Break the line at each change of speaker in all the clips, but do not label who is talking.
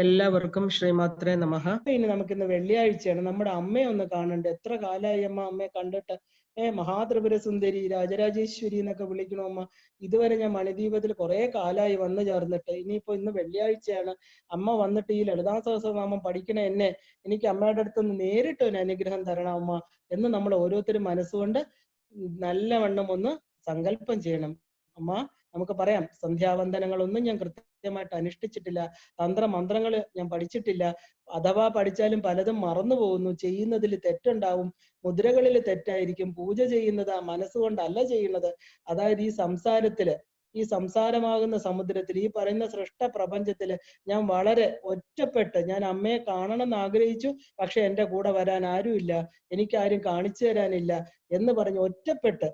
എല്ലാവർക്കും ശ്രീമാത്രേ നമഃ. ഇനി നമുക്കിന്ന് വെള്ളിയാഴ്ചയാണ്. നമ്മുടെ അമ്മയെ ഒന്ന് കാണണ്ടേ? എത്ര കാലമായി അമ്മ അമ്മയെ കണ്ടിട്ട്. മഹാത്രിപുര സുന്ദരി, രാജരാജേശ്വരി എന്നൊക്കെ വിളിക്കണോ അമ്മ? ഇതുവരെ ഞാൻ മണിദ്വീപത്തിൽ കുറെ കാലമായി വന്നു ചേർന്നിട്ട്. ഇനിയിപ്പോ ഇന്ന് വെള്ളിയാഴ്ചയാണ്. അമ്മ വന്നിട്ട് ഈ ലളിതാ സഹസ്രനാമം പഠിക്കണ എന്നെ എനിക്ക് അമ്മയുടെ അടുത്തുനിന്ന് നേരിട്ട് ഒരു അനുഗ്രഹം തരണം അമ്മ എന്ന് നമ്മൾ ഓരോരുത്തരും മനസ്സുകൊണ്ട് നല്ലവണ്ണം ഒന്ന് സങ്കല്പം ചെയ്യണം. അമ്മ, നമുക്ക് പറയാം, സന്ധ്യാവന്ദനങ്ങളൊന്നും ഞാൻ കൃത്യമായിട്ട് അനുഷ്ഠിച്ചിട്ടില്ല, തന്ത്രമന്ത്രങ്ങൾ ഞാൻ പഠിച്ചിട്ടില്ല, അഥവാ പഠിച്ചാലും പലതും മറന്നു പോകുന്നു, ചെയ്യുന്നതിൽ തെറ്റുണ്ടാവും, മുദ്രകളിൽ തെറ്റായിരിക്കും, പൂജ ചെയ്യുന്നത് ആ മനസ്സുകൊണ്ടല്ല ചെയ്യുന്നത്. അതായത് ഈ സംസാരമാകുന്ന സമുദ്രത്തിൽ, ഈ പറയുന്ന സൃഷ്ട പ്രപഞ്ചത്തില് ഞാൻ വളരെ ഒറ്റപ്പെട്ട്, ഞാൻ അമ്മയെ കാണണം എന്ന് ആഗ്രഹിച്ചു, പക്ഷെ എൻ്റെ കൂടെ വരാൻ ആരുമില്ല, എനിക്കാരും കാണിച്ചു തരാനില്ല എന്ന് പറഞ്ഞ് ഒറ്റപ്പെട്ട്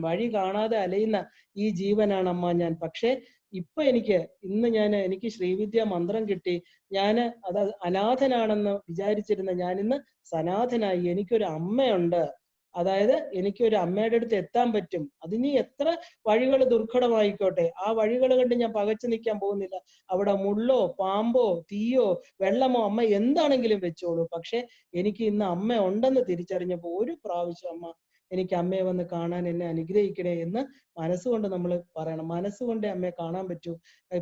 വഴി കാണാതെ അലയുന്ന ഈ ജീവനാണ് അമ്മ ഞാൻ. പക്ഷെ ഇപ്പൊ എനിക്ക് ശ്രീവിദ്യ മന്ത്രം കിട്ടി. അത് അനാഥനാണെന്ന് വിചാരിച്ചിരുന്ന ഞാൻ ഇന്ന് സനാഥനായി. എനിക്കൊരു അമ്മയുണ്ട്. അതായത് എനിക്കൊരു അമ്മയുടെ അടുത്ത് എത്താൻ പറ്റും. അതിനി എത്ര വഴികൾ ദുർഘടമായിക്കോട്ടെ, ആ വഴികൾ കണ്ട് ഞാൻ പകച്ചു നിൽക്കാൻ പോകുന്നില്ല. അവിടെ മുള്ളോ പാമ്പോ തീയോ വെള്ളമോ അമ്മ എന്താണെങ്കിലും വെച്ചോളൂ. പക്ഷെ എനിക്ക് ഇന്ന് അമ്മ ഉണ്ടെന്ന് തിരിച്ചറിഞ്ഞപ്പോൾ ഒരു പ്രാവശ്യം അമ്മ, എനിക്ക് അമ്മയെ വന്ന് കാണാൻ എന്നെ അനുഗ്രഹിക്കണേ എന്ന് മനസ്സുകൊണ്ട് നമ്മൾ പറയണം. മനസ്സുകൊണ്ട് അമ്മയെ കാണാൻ പറ്റൂ.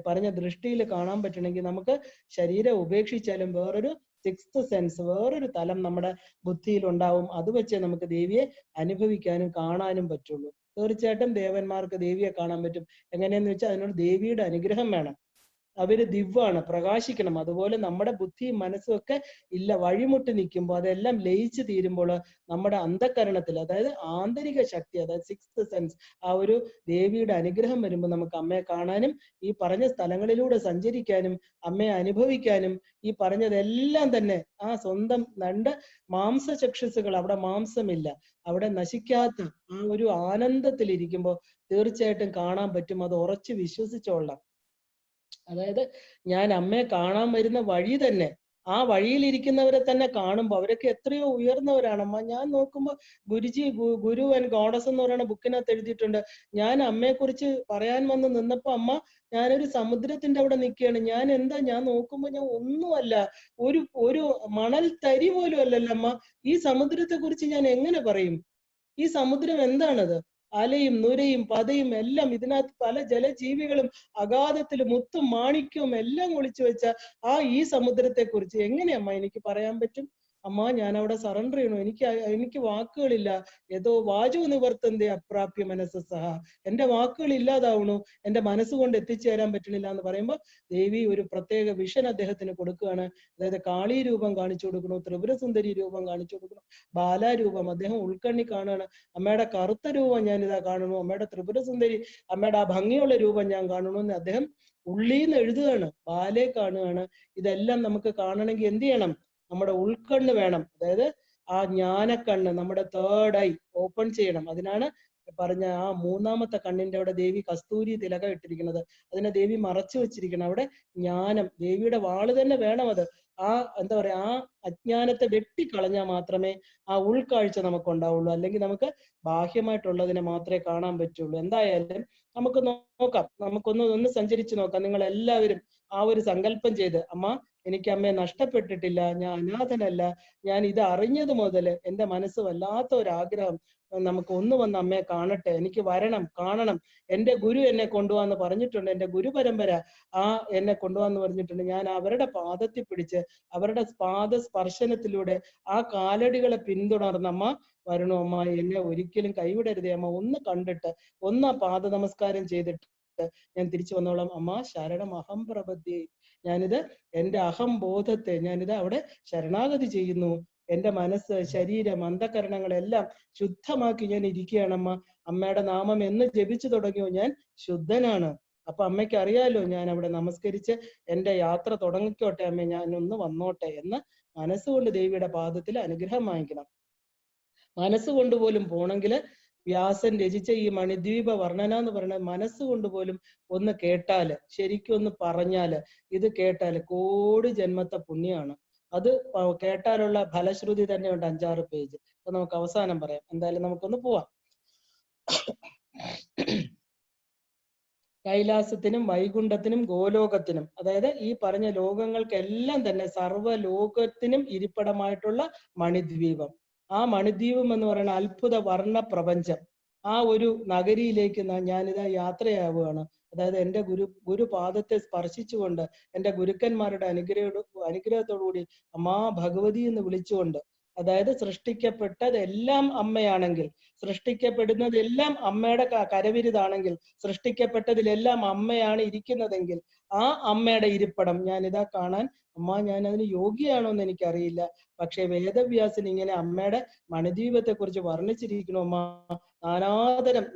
പറഞ്ഞ ദൃഷ്ടിയിൽ കാണാൻ പറ്റണമെങ്കിൽ നമുക്ക് ശരീരം ഉപേക്ഷിച്ചാലും വേറൊരു സിക്സ്ത് സെൻസ്, വേറൊരു തലം നമ്മുടെ ബുദ്ധിയിൽ ഉണ്ടാവും. അത് വെച്ച് നമുക്ക് ദേവിയെ അനുഭവിക്കാനും കാണാനും പറ്റുള്ളൂ. തീർച്ചയായിട്ടും ദേവന്മാർക്ക് ദേവിയെ കാണാൻ പറ്റും. എങ്ങനെയെന്ന് വെച്ചാൽ അതിനോട് ദേവിയുടെ അനുഗ്രഹം വേണം. അവര് ദിവ്യമാണ്, പ്രകാശിക്കണം. അതുപോലെ നമ്മുടെ ബുദ്ധിയും മനസ്സും ഒക്കെ വഴിമുട്ടി നിൽക്കുമ്പോൾ, അതെല്ലാം ലയിച്ചു തീരുമ്പോൾ നമ്മുടെ അന്ധകരണത്തിൽ, അതായത് ആന്തരിക ശക്തി, അതായത് സിക്സ്ത് സെൻസ്, ആ ഒരു ദേവിയുടെ അനുഗ്രഹം വരുമ്പോൾ നമുക്ക് അമ്മയെ കാണാനും ഈ പറഞ്ഞ സ്ഥലങ്ങളിലൂടെ സഞ്ചരിക്കാനും അമ്മയെ അനുഭവിക്കാനും, ഈ പറഞ്ഞതെല്ലാം തന്നെ ആ സ്വന്തം മാംസചക്ഷുസുകൾ, അവിടെ മാംസമില്ല, അവിടെ നശിക്കാത്ത ആ ഒരു ആനന്ദത്തിൽ ഇരിക്കുമ്പോൾ തീർച്ചയായിട്ടും കാണാൻ പറ്റും. അത് ഉറച്ച് വിശ്വസിച്ചോളാം. അതായത് ഞാൻ അമ്മയെ കാണാൻ വരുന്ന വഴി തന്നെ, ആ വഴിയിൽ ഇരിക്കുന്നവരെ തന്നെ കാണുമ്പോൾ അവരൊക്കെ എത്രയോ ഉയർന്നവരാണമ്മ. ഞാൻ നോക്കുമ്പോൾ ഗുരു ആൻഡ് ഗോഡസ് എന്ന് പറയുന്ന ബുക്കിനകത്ത് എഴുതിയിട്ടുണ്ട്. ഞാൻ അമ്മയെക്കുറിച്ച് പറയാൻ വന്ന് നിന്നപ്പോ അമ്മ, ഞാനൊരു സമുദ്രത്തിന്റെ അവിടെ നിൽക്കുകയാണ്. ഞാൻ നോക്കുമ്പോൾ ഞാൻ ഒന്നുമല്ല, ഒരു മണൽ തരി പോലും അല്ലല്ലോ അമ്മ. ഈ സമുദ്രത്തെ കുറിച്ച് ഞാൻ എങ്ങനെ പറയും? ഈ സമുദ്രം എന്താണത്? അലയും നുരയും പതയും എല്ലാം, ഇതിനകത്ത് പല ജലജീവികളും അഗാധത്തിൽ മുത്തും മാണിക്യവും എല്ലാം ഒളിച്ചു വെച്ച ഈ സമുദ്രത്തെ കുറിച്ച് എങ്ങനെയമ്മ എനിക്ക് പറയാൻ പറ്റും? അമ്മ, ഞാൻ അവിടെ സറണ്ടർ ചെയ്യണു. എനിക്ക് വാക്കുകളില്ല. ഏതോ വാചോ നിവർത്തന്റെ അപ്രാപ്യ മനസ്സഹ, എന്റെ വാക്കുകൾ ഇല്ലാതാവണു, എന്റെ മനസ്സുകൊണ്ട് എത്തിച്ചേരാൻ പറ്റണില്ല എന്ന് പറയുമ്പോൾ ദേവി ഒരു പ്രത്യേക വിഷൻ അദ്ദേഹത്തിന് കൊടുക്കുകയാണ്. അതായത് കാളി രൂപം കാണിച്ചു കൊടുക്കണു, ത്രിപുരസുന്ദരി രൂപം കാണിച്ചു കൊടുക്കണു, ബാലാരൂപം അദ്ദേഹം ഉൾക്കണ്ണി കാണുകയാണ്. അമ്മയുടെ കറുത്ത രൂപം ഞാൻ ഇതാ കാണുന്നു, അമ്മയുടെ ത്രിപുരസുന്ദരി, അമ്മയുടെ ആ ഭംഗിയുള്ള രൂപം ഞാൻ കാണുന്നു എന്ന് അദ്ദേഹം ഉള്ളീന്ന് എഴുതുകയാണ്, ബാലെ കാണുകയാണ്. ഇതെല്ലാം നമുക്ക് കാണണമെങ്കിൽ എന്ത് ചെയ്യണം? നമ്മുടെ ഉൾക്കണ്ണ് വേണം. അതായത് ആ ജ്ഞാനക്കണ്ണ്, നമ്മുടെ തേർഡ് ഐ ഓപ്പൺ ചെയ്യണം. അതിനാണ് പറഞ്ഞ ആ മൂന്നാമത്തെ കണ്ണിന്റെ അവിടെ ദേവി കസ്തൂരി തിലകം ഇട്ടിരിക്കുന്നത്. അതിനെ ദേവി മറച്ചു വെച്ചിരിക്കണം. അവിടെ ജ്ഞാനം, ദേവിയുടെ വാള് തന്നെ വേണം. അത് എന്താ പറയാ, ആ അജ്ഞാനത്തെ വെട്ടിക്കളഞ്ഞാൽ മാത്രമേ ആ ഉൾക്കാഴ്ച നമുക്ക് ഉണ്ടാവുള്ളൂ. അല്ലെങ്കിൽ നമുക്ക് ബാഹ്യമായിട്ടുള്ളതിനെ മാത്രമേ കാണാൻ പറ്റുള്ളൂ. എന്തായാലും നമുക്ക് നോക്കാം, നമുക്കൊന്ന് സഞ്ചരിച്ചു നോക്കാം. നിങ്ങൾ എല്ലാവരും ആ ഒരു സങ്കല്പം ചെയ്ത്, അമ്മ, എനിക്ക് അമ്മയെ നഷ്ടപ്പെട്ടിട്ടില്ല, ഞാൻ അനാഥനല്ല, ഞാൻ ഇത് അറിഞ്ഞത് മുതൽ എൻ്റെ മനസ്സ് വല്ലാത്ത ഒരു ആഗ്രഹം, നമുക്ക് ഒന്ന് വന്ന് അമ്മയെ കാണട്ടെ, എനിക്ക് വരണം, കാണണം. എൻ്റെ ഗുരു എന്നെ കൊണ്ടുപോകാന്ന് പറഞ്ഞിട്ടുണ്ട്, എൻ്റെ ഗുരു പരമ്പര എന്നെ കൊണ്ടുപോകാന്ന് പറഞ്ഞിട്ടുണ്ട്. ഞാൻ അവരുടെ പാദത്തിൽ പിടിച്ച് അവരുടെ പാദസ്പർശനത്തിലൂടെ ആ കാലടികളെ പിന്തുടർന്ന് അമ്മ വരണു. അമ്മ, എന്നെ ഒരിക്കലും കൈവിടരുതേ അമ്മ. ഒന്ന് കണ്ടിട്ട്, ഒന്ന് പാദ നമസ്കാരം ചെയ്തിട്ട് ഞാൻ തിരിച്ചു വന്നോളാം അമ്മ. ശരണം അഹം പ്രപദ്യേ. ഞാനിത് എൻ്റെ അഹംബോധത്തെ ഞാനിത് അവിടെ ശരണാഗതി ചെയ്യുന്നു. എൻ്റെ മനസ്സ്, ശരീരം, അന്ധകരണങ്ങളെല്ലാം ശുദ്ധമാക്കി ഞാൻ ഇരിക്കുകയാണമ്മ. അമ്മയുടെ നാമം എന്ന് ജപിച്ചു തുടങ്ങിയോ ഞാൻ ശുദ്ധനാണ്. അപ്പൊ അമ്മയ്ക്ക് അറിയാലോ, ഞാൻ അവിടെ നമസ്കരിച്ച് എൻ്റെ യാത്ര തുടങ്ങിക്കോട്ടെ അമ്മ, ഞാൻ ഒന്ന് വന്നോട്ടെ എന്ന് മനസ്സുകൊണ്ട് ദേവിയുടെ പാദത്തിൽ അനുഗ്രഹം വാങ്ങിക്കണം. മനസ്സുകൊണ്ട് പോലും പോണെങ്കിൽ വ്യാസൻ രചിച്ച ഈ മണിദ്വീപ വർണ്ണന എന്ന് പറയുന്നത് മനസ്സുകൊണ്ട് പോലും ഒന്ന് കേട്ടാല്, ശരിക്കും ഒന്ന് പറഞ്ഞാല്, ഇത് കേട്ടാല് കോടി ജന്മത്തെ പുണ്യമാണ്. അത് കേട്ടാലുള്ള ഫലശ്രുതി തന്നെ ഉണ്ട് 5-6 പേജ്. അപ്പൊ നമുക്ക് അവസാനം പറയാം. എന്തായാലും നമുക്കൊന്ന് പോവാം. കൈലാസത്തിനും വൈകുണ്ഠത്തിനും ഗോലോകത്തിനും, അതായത് ഈ പറഞ്ഞ ലോകങ്ങൾക്കെല്ലാം തന്നെ സർവ്വ ലോകത്തിനും ഇരിപ്പിടമായിട്ടുള്ള മണിദ്വീപം. ആ മണിദ്വീപം എന്ന് പറയുന്ന അത്ഭുത വർണ്ണ പ്രപഞ്ചം, ആ ഒരു നഗരിയിലേക്ക് ഞാനിതാ യാത്രയാവുകയാണ്. അതായത് എൻ്റെ ഗുരുപാദത്തെ സ്പർശിച്ചുകൊണ്ട്, എൻ്റെ ഗുരുക്കന്മാരുടെ അനുഗ്രഹത്തോടുകൂടി അമ്മാ ഭഗവതി എന്ന് വിളിച്ചുകൊണ്ട്, അതായത് സൃഷ്ടിക്കപ്പെട്ടതെല്ലാം അമ്മയാണെങ്കിൽ, സൃഷ്ടിക്കപ്പെടുന്നതെല്ലാം അമ്മയുടെ കരവിരുതാണെങ്കിൽ, സൃഷ്ടിക്കപ്പെട്ടതിലെല്ലാം അമ്മയാണ് ഇരിക്കുന്നതെങ്കിൽ, ആ അമ്മയുടെ ഇരിപ്പിടം ഞാനിതാ കാണാൻ, അമ്മ ഞാൻ അതിന് യോഗ്യയാണോ എന്ന് എനിക്കറിയില്ല, പക്ഷെ വേദവ്യാസൻ ഇങ്ങനെ അമ്മയുടെ മണിദ്വീപത്തെ കുറിച്ച് വർണ്ണിച്ചിരിക്കണു. അമ്മ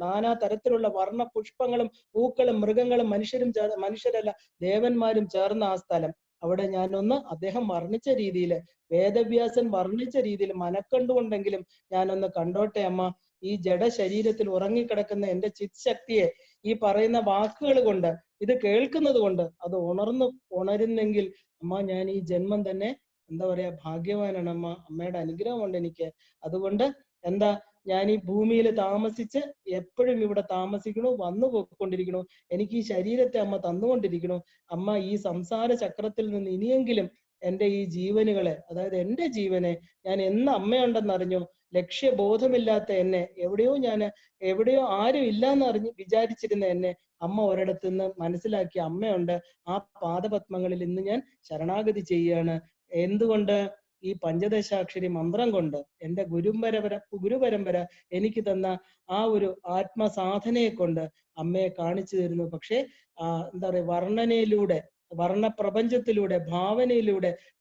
നാനാ തരത്തിലുള്ള വർണ്ണ പുഷ്പങ്ങളും പൂക്കളും മൃഗങ്ങളും മനുഷ്യരല്ല ദേവന്മാരും ചേർന്ന ആ സ്ഥലം. അവിടെ ഞാനൊന്ന് അദ്ദേഹം വർണ്ണിച്ച രീതിയിൽ, വേദവ്യാസൻ വർണ്ണിച്ച രീതിയിൽ മനക്കണ്ടുകൊണ്ടെങ്കിലും ഞാനൊന്ന് കണ്ടോട്ടെ അമ്മ. ഈ ജഡ ശരീരത്തിൽ ഉറങ്ങിക്കിടക്കുന്ന എൻ്റെ ചിത് ശക്തിയെ ഈ പറയുന്ന വാക്കുകൾ കൊണ്ട്, ഇത് കേൾക്കുന്നത് കൊണ്ട് അത് ഉണരുന്നെങ്കിൽ അമ്മ, ഞാൻ ഈ ജന്മം തന്നെ എന്താ പറയാ ഭാഗ്യവാനാണ് അമ്മ. അമ്മയുടെ അനുഗ്രഹമുണ്ട് എനിക്ക്. അതുകൊണ്ട് എന്താ, ഞാൻ ഈ ഭൂമിയിൽ താമസിച്ച് എപ്പോഴും ഇവിടെ താമസിക്കണു, വന്നു പോയിക്കൊണ്ടിരിക്കണു. എനിക്ക് ഈ ശരീരത്തെ അമ്മ തന്നുകൊണ്ടിരിക്കണു. അമ്മ ഈ സംസാര ചക്രത്തിൽ നിന്ന് ഇനിയെങ്കിലും എൻ്റെ ഈ ജീവനുകളെ, അതായത് എൻ്റെ ജീവനെ ഞാൻ എന്ന് അമ്മയുണ്ടെന്നറിഞ്ഞു, ലക്ഷ്യബോധമില്ലാത്ത എന്നെ, എവിടെയോ ആരും ഇല്ലാന്ന് വിചാരിച്ചിരുന്ന എന്നെ അമ്മ ഒരിടത്ത് നിന്ന് മനസ്സിലാക്കി അമ്മയുണ്ട്. ആ പാദപത്മങ്ങളിൽ ഇന്ന് ഞാൻ ശരണാഗതി ചെയ്യുകയാണ്. എന്തുകൊണ്ട്? ഈ പഞ്ചദശാക്ഷരി മന്ത്രം കൊണ്ട്, എൻ്റെ ഗുരുപരമ്പര എനിക്ക് തന്ന ആ ഒരു ആത്മസാധനയെ കൊണ്ട് അമ്മയെ കാണിച്ചു തരുന്നു. പക്ഷെ എന്താ പറയുക, വർണ്ണനയിലൂടെ, വർണ്ണപ്രപഞ്ചത്തിലൂടെ,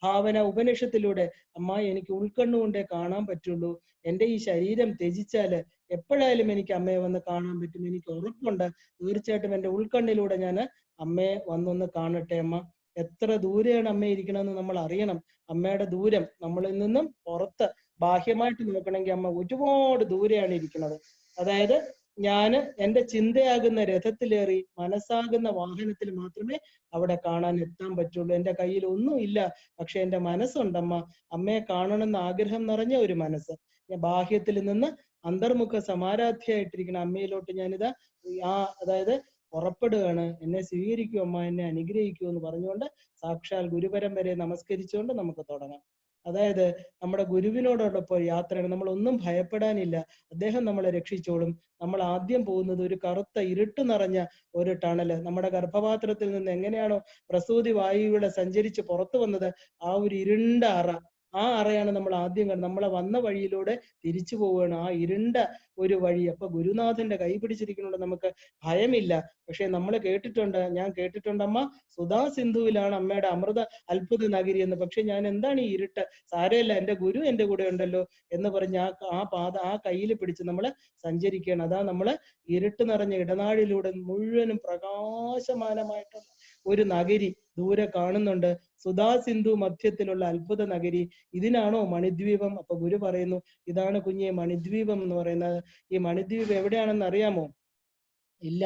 ഭാവന ഉപനിഷത്തിലൂടെ അമ്മ എനിക്ക് ഉൾക്കണ്ണുകൊണ്ടേ കാണാൻ പറ്റുള്ളൂ. എൻ്റെ ഈ ശരീരം ത്യജിച്ചാല് എപ്പോഴായാലും എനിക്ക് അമ്മയെ വന്ന് കാണാൻ പറ്റും. എനിക്ക് ഉറപ്പുണ്ട്. തീർച്ചയായിട്ടും എൻ്റെ ഉൾക്കണ്ണിലൂടെ ഞാൻ അമ്മയെ വന്നൊന്ന് കാണട്ടെ അമ്മ. എത്ര ദൂരെയാണ് അമ്മ ഇരിക്കണമെന്ന് നമ്മൾ അറിയണം. അമ്മയുടെ ദൂരം നമ്മളിൽ നിന്നും പുറത്ത് ബാഹ്യമായിട്ട് നോക്കണമെങ്കിൽ അമ്മ ഒരുപാട് ദൂരെയാണ് ഇരിക്കുന്നത്. അതായത് ഞാന് എൻ്റെ ചിന്തയാകുന്ന രഥത്തിലേറി മനസ്സാകുന്ന വാഹനത്തിൽ മാത്രമേ അവിടെ കാണാൻ എത്താൻ പറ്റുള്ളൂ. എൻ്റെ കയ്യിൽ ഒന്നും ഇല്ല, പക്ഷെ എൻ്റെ മനസ്സുണ്ടമ്മ. അമ്മയെ കാണണമെന്ന് ആഗ്രഹം നിറഞ്ഞ ഒരു മനസ്സ്. ഞാൻ ബാഹ്യത്തിൽ നിന്ന് അന്തർമുഖ സമാരാധ്യായിട്ടിരിക്കുന്ന അമ്മയിലോട്ട് ഞാനിതാ അതായത് പുറപ്പെടുകയാണ്. എന്നെ സ്വീകരിക്കൂ അമ്മ, എന്നെ അനുഗ്രഹിക്കൂ എന്ന് പറഞ്ഞുകൊണ്ട് സാക്ഷാൽ ഗുരുപരമ്പരയെ നമസ്കരിച്ചുകൊണ്ട് നമുക്ക് തുടങ്ങാം. അതായത് നമ്മുടെ ഗുരുവിനോടൊപ്പം യാത്രയാണ്. നമ്മൾ ഒന്നും ഭയപ്പെടാനില്ല. അദ്ദേഹം നമ്മളെ രക്ഷിച്ചോളും. നമ്മൾ ആദ്യം പോകുന്നത് ഒരു കറുത്ത ഇരുട്ട് നിറഞ്ഞ ഒരു ടണല്. നമ്മുടെ ഗർഭപാത്രത്തിൽ നിന്ന് എങ്ങനെയാണോ പ്രസൂതി വായുവിടെ സഞ്ചരിച്ച് പുറത്തു വന്നത്, ആ ഒരു ഇരുണ്ട അറ, ആ അറയാണ് നമ്മൾ ആദ്യം കണ്ടത്. നമ്മളെ വന്ന വഴിയിലൂടെ തിരിച്ചു പോവുകയാണ്, ആ ഇരുണ്ട ഒരു വഴി. അപ്പൊ ഗുരുനാഥന്റെ കൈ പിടിച്ചിരിക്കുന്നുണ്ട്, നമുക്ക് ഭയമില്ല. പക്ഷെ നമ്മൾ കേട്ടിട്ടുണ്ട്, ഞാൻ കേട്ടിട്ടുണ്ട് അമ്മ, സുധാ സിന്ധുവിലാണ് അമ്മയുടെ അമൃത അത്ഭുത നഗരി എന്ന്. പക്ഷെ ഞാൻ എന്താണ് ഈ ഇരുട്ട്, സാരമില്ല, എൻ്റെ ഗുരു എൻ്റെ കൂടെ ഉണ്ടല്ലോ എന്ന് പറഞ്ഞ് ആ കയ്യിൽ പിടിച്ച് നമ്മൾ സഞ്ചരിക്കുകയാണ്. അതാ നമ്മള് ഇരുട്ട് നിറഞ്ഞ ഇടനാഴിലൂടെ മുഴുവനും പ്രകാശമാനമായിട്ടുള്ള ഒരു നഗരി ദൂരെ കാണുന്നുണ്ട്. സുധാ സിന്ധു മധ്യത്തിലുള്ള അത്ഭുത നഗരി. ഇതിനാണോ മണിദ്വീപം? അപ്പൊ ഗുരു പറയുന്നു, ഇതാണ് കുഞ്ഞെ മണിദ്വീപം എന്ന് പറയുന്നത്. ഈ മണിദ്വീപ് എവിടെയാണെന്ന് അറിയാമോ? ഇല്ല.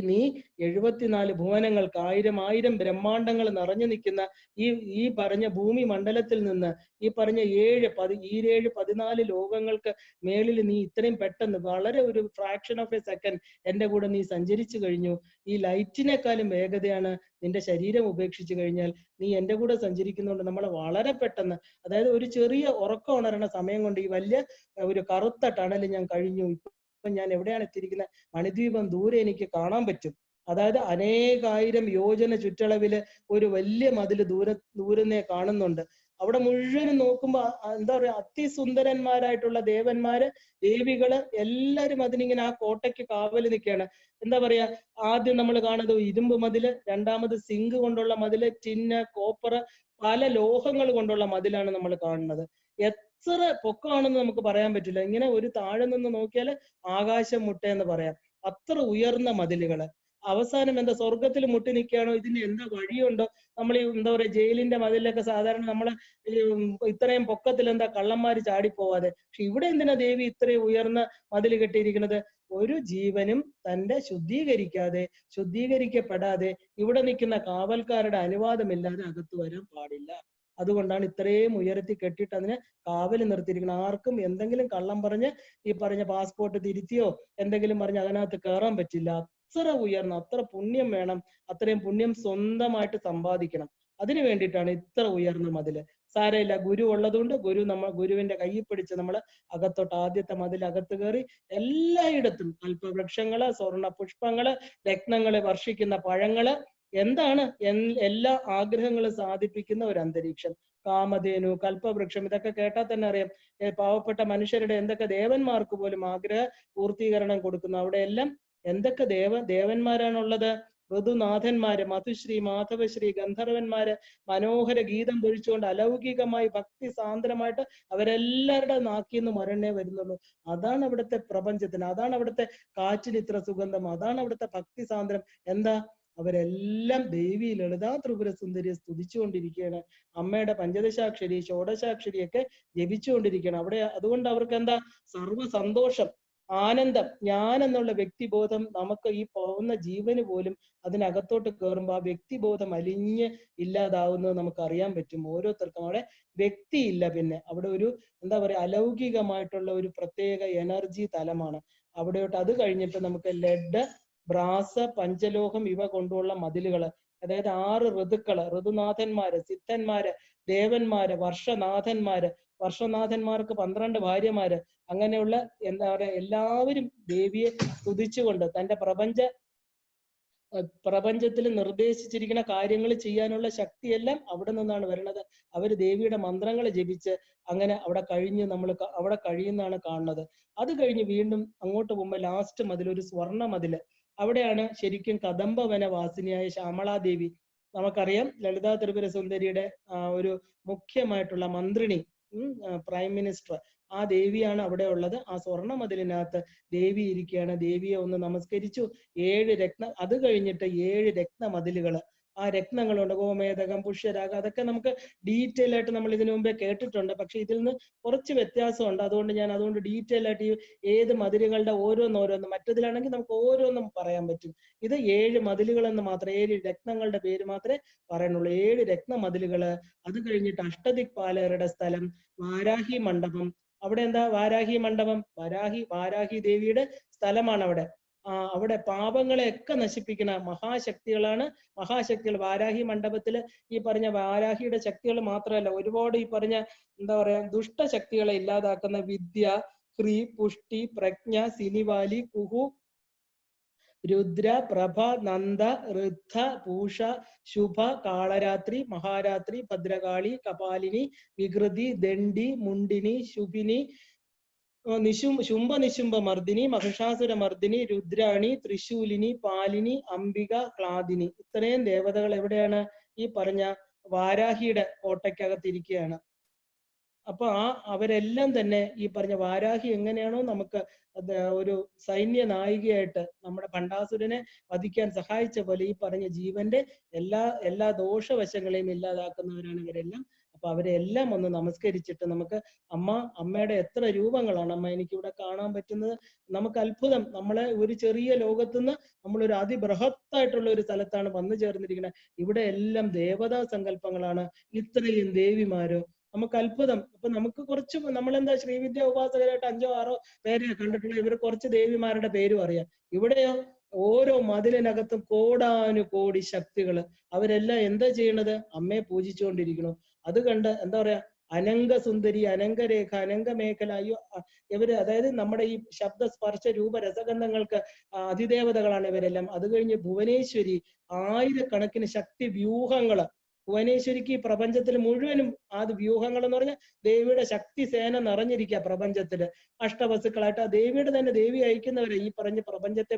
നീ 74 ഭുവനങ്ങൾക്ക്, ആയിരം ബ്രഹ്മാണ്ടങ്ങൾ നിറഞ്ഞു നിൽക്കുന്ന ഈ പറഞ്ഞ ഭൂമി മണ്ഡലത്തിൽ നിന്ന് ഈ പറഞ്ഞ 14 ലോകങ്ങൾക്ക് മേളിൽ നീ ഇത്രയും പെട്ടെന്ന്, വളരെ ഒരു ഫ്രാക്ഷൻ ഓഫ് എ സെക്കൻഡ് എൻ്റെ കൂടെ നീ സഞ്ചരിച്ചു കഴിഞ്ഞു. ഈ ലൈറ്റിനേക്കാളും വേഗതയാണ് നിന്റെ ശരീരം ഉപേക്ഷിച്ചു കഴിഞ്ഞാൽ നീ എൻ്റെ കൂടെ സഞ്ചരിക്കുന്നതുകൊണ്ട് നമ്മൾ വളരെ പെട്ടെന്ന്, അതായത് ഒരു ചെറിയ ഉറക്കം ഉണരണ സമയം കൊണ്ട് ഈ വലിയ ഒരു കറുത്ത ടണൽ ഞാൻ കഴിഞ്ഞു. ഇപ്പൊ ഞാൻ എവിടെയാണ് എത്തിയിരിക്കുന്നത്? മണിദ്വീപം ദൂരെ എനിക്ക് കാണാൻ പറ്റും. അതായത് അനേകായിരം യോജന ചുറ്റളവില് ഒരു വലിയ മതില് ദൂരെ കാണുന്നുണ്ട്. അവിടെ മുഴുവനും നോക്കുമ്പോ എന്താ പറയാ, അതിസുന്ദരന്മാരായിട്ടുള്ള ദേവന്മാര്, ദേവികള് എല്ലാരും അതിനിങ്ങനെ ആ കോട്ടയ്ക്ക് കാവല് നിൽക്കുകയാണ്. എന്താ പറയാ, ആദ്യം നമ്മൾ കാണുന്നത് ഇരുമ്പ് മതില്, രണ്ടാമത് സിങ്ക് കൊണ്ടുള്ള മതില്, ടിന്ന്, കോപ്പർ, പല ലോഹങ്ങൾ കൊണ്ടുള്ള മതിലാണ് നമ്മൾ കാണുന്നത്. എത്ര പൊക്കമാണെന്ന് നമുക്ക് പറയാൻ പറ്റില്ല. ഇങ്ങനെ ഒരു താഴെ നിന്ന് നോക്കിയാൽ ആകാശം മുട്ടയെന്ന് പറയാം. അത്ര ഉയർന്ന മതിലുകള്. അവസാനം എന്താ, സ്വർഗത്തിൽ മുട്ടി നിൽക്കുകയാണോ, ഇതിന് എന്താ വഴിയുണ്ടോ? നമ്മൾ ഈ എന്താ പറയാ, ജയിലിന്റെ മതിലൊക്കെ സാധാരണ നമ്മള് ഇത്രയും പൊക്കത്തിൽ എന്താ കള്ളന്മാര് ചാടിപ്പോവാതെ, പക്ഷെ ഇവിടെ എന്തിനാ ദേവി ഇത്രയും ഉയർന്ന മതിൽ കെട്ടിയിരിക്കുന്നത്? ഒരു ജീവനും തന്റെ ശുദ്ധീകരിക്കപ്പെടാതെ ഇവിടെ നിൽക്കുന്ന കാവൽക്കാരുടെ അനുവാദമില്ലാതെ അകത്ത് വരാൻ പാടില്ല. അതുകൊണ്ടാണ് ഇത്രയും ഉയരത്തി കെട്ടിയിട്ട് അതിനെ കാവല് നിർത്തിയിരിക്കുന്നത്. ആർക്കും എന്തെങ്കിലും കള്ളം പറഞ്ഞ് ഈ പറഞ്ഞ പാസ്പോർട്ട് തിരുത്തിയോ എന്തെങ്കിലും പറഞ്ഞ് അതിനകത്ത് കയറാൻ പറ്റില്ല. അത്ര ഉയർന്ന, അത്ര പുണ്യം വേണം. അത്രയും പുണ്യം സ്വന്തമായിട്ട് സമ്പാദിക്കണം. അതിനു വേണ്ടിയിട്ടാണ് ഇത്ര ഉയർന്ന മതില്. സാരമില്ല, ഗുരു ഉള്ളതുകൊണ്ട് ഗുരുവിന്റെ കയ്യിൽ പിടിച്ച് നമ്മൾ അകത്തോട്ട്, ആദ്യത്തെ മതിൽ അകത്ത് കയറി എല്ലായിടത്തും കൽപ്പവൃക്ഷങ്ങള്, സ്വർണ്ണ പുഷ്പങ്ങള്, രത്നങ്ങള് വർഷിക്കുന്ന പഴങ്ങള്, എന്താണ് എല്ലാ ആഗ്രഹങ്ങളും സാധിപ്പിക്കുന്ന ഒരു അന്തരീക്ഷം. കാമധേനു, കൽപ്പവൃക്ഷം, ഇതൊക്കെ കേട്ടാൽ തന്നെ അറിയാം പാവപ്പെട്ട മനുഷ്യരുടെ എന്തൊക്കെ ദേവന്മാർക്ക് പോലും ആഗ്രഹ പൂർത്തീകരണം കൊടുക്കുന്നു. അവിടെ എല്ലാം എന്തൊക്കെ ദേവന്മാരാണുള്ളത്? ഋതുനാഥന്മാര്, മധുശ്രീ, മാധവശ്രീ, ഗന്ധർവന്മാര് മനോഹര ഗീതം പൊഴിച്ചുകൊണ്ട് അലൗകികമായി ഭക്തി സാന്ദ്രമായിട്ട് അവരെല്ലാവരുടെ നാക്കിന്ന് മരണേ വരുന്നുള്ളൂ. അതാണ് അവിടുത്തെ പ്രപഞ്ചത്തിന്, അതാണ് അവിടുത്തെ കാറ്റിന് ഇത്ര സുഗന്ധം, അതാണ് അവിടുത്തെ ഭക്തി സാന്ദ്രം. എന്താ? അവരെല്ലാം ദേവി ലളിതാ ത്രിപുര സുന്ദരിയെ സ്തുതിച്ചുകൊണ്ടിരിക്കുകയാണ്. അമ്മയുടെ പഞ്ചദശാക്ഷരി, ഷോഡശാക്ഷരിയൊക്കെ ജപിച്ചുകൊണ്ടിരിക്കുകയാണ് അവിടെ. അതുകൊണ്ട് അവർക്ക് എന്താ? സർവ്വ സന്തോഷം, ആനന്ദം. ഞാൻ എന്നുള്ള വ്യക്തിബോധം നമുക്ക് ഈ പോകുന്ന ജീവന് പോലും അതിനകത്തോട്ട് കയറുമ്പോൾ ആ വ്യക്തിബോധം അലിഞ്ഞ് ഇല്ലാതാവുന്നത് നമുക്ക് അറിയാൻ പറ്റും. ഓരോരുത്തർക്കും അവിടെ വ്യക്തിയില്ല. പിന്നെ അവിടെ ഒരു എന്താ പറയുക, അലൗകികമായിട്ടുള്ള ഒരു പ്രത്യേക എനർജി തലമാണ് അവിടെയോട്ട്. അത് കഴിഞ്ഞിട്ട് നമുക്ക് ലെഡ്, ബ്രാസ്, പഞ്ചലോഹം ഇവ കൊണ്ടുള്ള മതിലുകള്, അതായത് 6 ഋതുക്കള്, ഋതുനാഥന്മാര്, സിദ്ധന്മാര്, ദേവന്മാര്, വർഷനാഥന്മാര്, വർഷനാഥന്മാർക്ക് 12 ഭാര്യമാര്, അങ്ങനെയുള്ള എന്താ പറയാ എല്ലാവരും ദേവിയെ സ്തുതിച്ചുകൊണ്ട് തന്റെ പ്രപഞ്ചത്തിൽ നിർദ്ദേശിച്ചിരിക്കുന്ന കാര്യങ്ങൾ ചെയ്യാനുള്ള ശക്തിയെല്ലാം അവിടെ നിന്നാണ് വരുന്നത്. അവര് ദേവിയുടെ മന്ത്രങ്ങൾ ജപിച്ച് അങ്ങനെ അവിടെ അവിടെ കഴിയുന്നതാണ് കാണുന്നത്. അത് കഴിഞ്ഞ് വീണ്ടും അങ്ങോട്ട് പോകുമ്പോൾ ലാസ്റ്റ് മതിൽ, ഒരു സ്വർണ്ണ മതില്. അവിടെയാണ് ശരിക്കും കദംബവന വാസിനിയായ ശ്യാമളാദേവി. നമുക്കറിയാം ലളിതാ ത്രിപുര സുന്ദരിയുടെ ഒരു മുഖ്യമായിട്ടുള്ള മന്ത്രിണി, പ്രൈം മിനിസ്റ്റർ, ആ ദേവിയാണ് അവിടെ ഉള്ളത്. ആ സ്വർണ്ണ മതിലിനകത്ത് ദേവി ഇരിക്കുകയാണ്. ദേവിയെ ഒന്ന് നമസ്കരിച്ചു. 7 അത് കഴിഞ്ഞിട്ട് 7 രത്ന മതിലുകള്. ആ രത്നങ്ങളുണ്ട്, ഗോമേതകം, പുഷ്യരാഗം, അതൊക്കെ നമുക്ക് ഡീറ്റെയിൽ ആയിട്ട് നമ്മൾ ഇതിനു മുമ്പേ കേട്ടിട്ടുണ്ട്. പക്ഷെ ഇതിൽ നിന്ന് കുറച്ച് വ്യത്യാസമുണ്ട്. അതുകൊണ്ട് ഡീറ്റെയിൽ ആയിട്ട് ഈ ഏത് മതിലുകളുടെ ഓരോന്നോരോന്ന്, മറ്റതിലാണെങ്കിൽ നമുക്ക് ഓരോന്നും പറയാൻ പറ്റും. ഇത് 7 മതിലുകൾ എന്ന് മാത്രം, 7 രത്നങ്ങളുടെ പേര് മാത്രമേ പറയുന്നുള്ളൂ. 7 രത്ന മതിലുകള്. അത് കഴിഞ്ഞിട്ട് അഷ്ടദിക്പാലകരുടെ സ്ഥലം, വാരാഹി മണ്ഡപം. അവിടെ എന്താ വാരാഹി മണ്ഡപം? വാരാഹി ദേവിയുടെ സ്ഥലമാണ് അവിടെ. അവിടെ പാപങ്ങളെയൊക്കെ നശിപ്പിക്കുന്ന മഹാശക്തികളാണ്. മഹാശക്തികൾ വാരാഹി മണ്ഡപത്തില് ഈ പറഞ്ഞ വാരാഹിയുടെ ശക്തികൾ മാത്രമല്ല, ഒരുപാട് ഈ പറഞ്ഞ എന്താ പറയാ ദുഷ്ടശക്തികളെ ഇല്ലാതാക്കുന്ന വിദ്യ, ഹ്രീ, പുഷ്ടി, പ്രജ്ഞ, സിനിവാലി, കുഹു, രുദ്ര, പ്രഭ, നന്ദ, ഋദ്ധ, പൂഷ, ശുഭ, കാളരാത്രി, മഹാരാത്രി, ഭദ്രകാളി, കപാലിനി, വികൃതി, ദണ്ഡി, മുണ്ടിനി, ശുഭിനി, ശുംഭ നിശുംഭ മർദിനി, മഹിഷാസുര മർദിനി, രുദ്രാണി, ത്രിശൂലിനി, പാലിനി, അംബിക, ക്ലാദിനി. ഇത്രയും ദേവതകൾ എവിടെയാണ്? ഈ പറഞ്ഞ വാരാഹിയുടെ കോട്ടയ്ക്കകത്തിരിക്കുകയാണ്. അപ്പൊ അവരെല്ലാം തന്നെ ഈ പറഞ്ഞ വാരാഹി എങ്ങനെയാണോ നമുക്ക് ഒരു സൈന്യ നായികയായിട്ട് നമ്മുടെ ഭണ്ഡാസുരനെ വധിക്കാൻ സഹായിച്ച പോലെ ഈ പറഞ്ഞ ജീവന്റെ എല്ലാ ദോഷവശങ്ങളെയും ഇല്ലാതാക്കുന്നവരാണ് ഇവരെല്ലാം. അപ്പൊ അവരെ എല്ലാം ഒന്ന് നമസ്കരിച്ചിട്ട് നമുക്ക് അമ്മയുടെ എത്ര രൂപങ്ങളാണ് അമ്മ എനിക്കിവിടെ കാണാൻ പറ്റുന്നത്. നമുക്ക് അത്ഭുതം. നമ്മളെ ഒരു ചെറിയ ലോകത്തുനിന്ന് നമ്മളൊരു അതിബൃഹത്തായിട്ടുള്ള ഒരു സ്ഥലത്താണ് വന്നു ചേർന്നിരിക്കുന്നത്. ഇവിടെ എല്ലാം ദേവതാ സങ്കല്പങ്ങളാണ്. ഇത്രയും ദേവിമാരോ, നമുക്ക് അത്ഭുതം. അപ്പൊ നമുക്ക് കുറച്ച് നമ്മളെന്താ ശ്രീവിദ്യ ഉപാസകരായിട്ട് 5ഓ 6ഓ പേരെ കണ്ടിട്ടുള്ള, ഇവർ കുറച്ച് ദേവിമാരുടെ പേരും അറിയാം. ഇവിടെയോ ഓരോ മതിലിനകത്തും കോടാനുകോടി ശക്തികള്. അവരെല്ലാം എന്താ ചെയ്യണത്? അമ്മയെ പൂജിച്ചുകൊണ്ടിരിക്കണം. അത് കണ്ട് എന്താ പറയാ, അനങ്കസുന്ദരി, അനങ്കരേഖ, അനങ്കമേഖല, അയ്യോ ഇവര്, അതായത് നമ്മുടെ ഈ ശബ്ദ സ്പർശ രൂപ രസഗന്ധങ്ങൾക്ക് അതിദേവതകളാണ് ഇവരെല്ലാം. അത് കഴിഞ്ഞ് ഭുവനേശ്വരി, ആയിരക്കണക്കിന് ശക്തി വ്യൂഹങ്ങള്. ഭുവനേശ്വരിക്ക് ഈ പ്രപഞ്ചത്തിൽ മുഴുവനും വ്യൂഹങ്ങൾ എന്ന് പറഞ്ഞാൽ ദേവിയുടെ ശക്തി സേന നിറഞ്ഞിരിക്കുക പ്രപഞ്ചത്തില്. അഷ്ടവസുക്കളായിട്ട് ആ ദേവിയുടെ തന്നെ, ദേവി അയക്കുന്നവരെ ഈ പറഞ്ഞ പ്രപഞ്ചത്തെ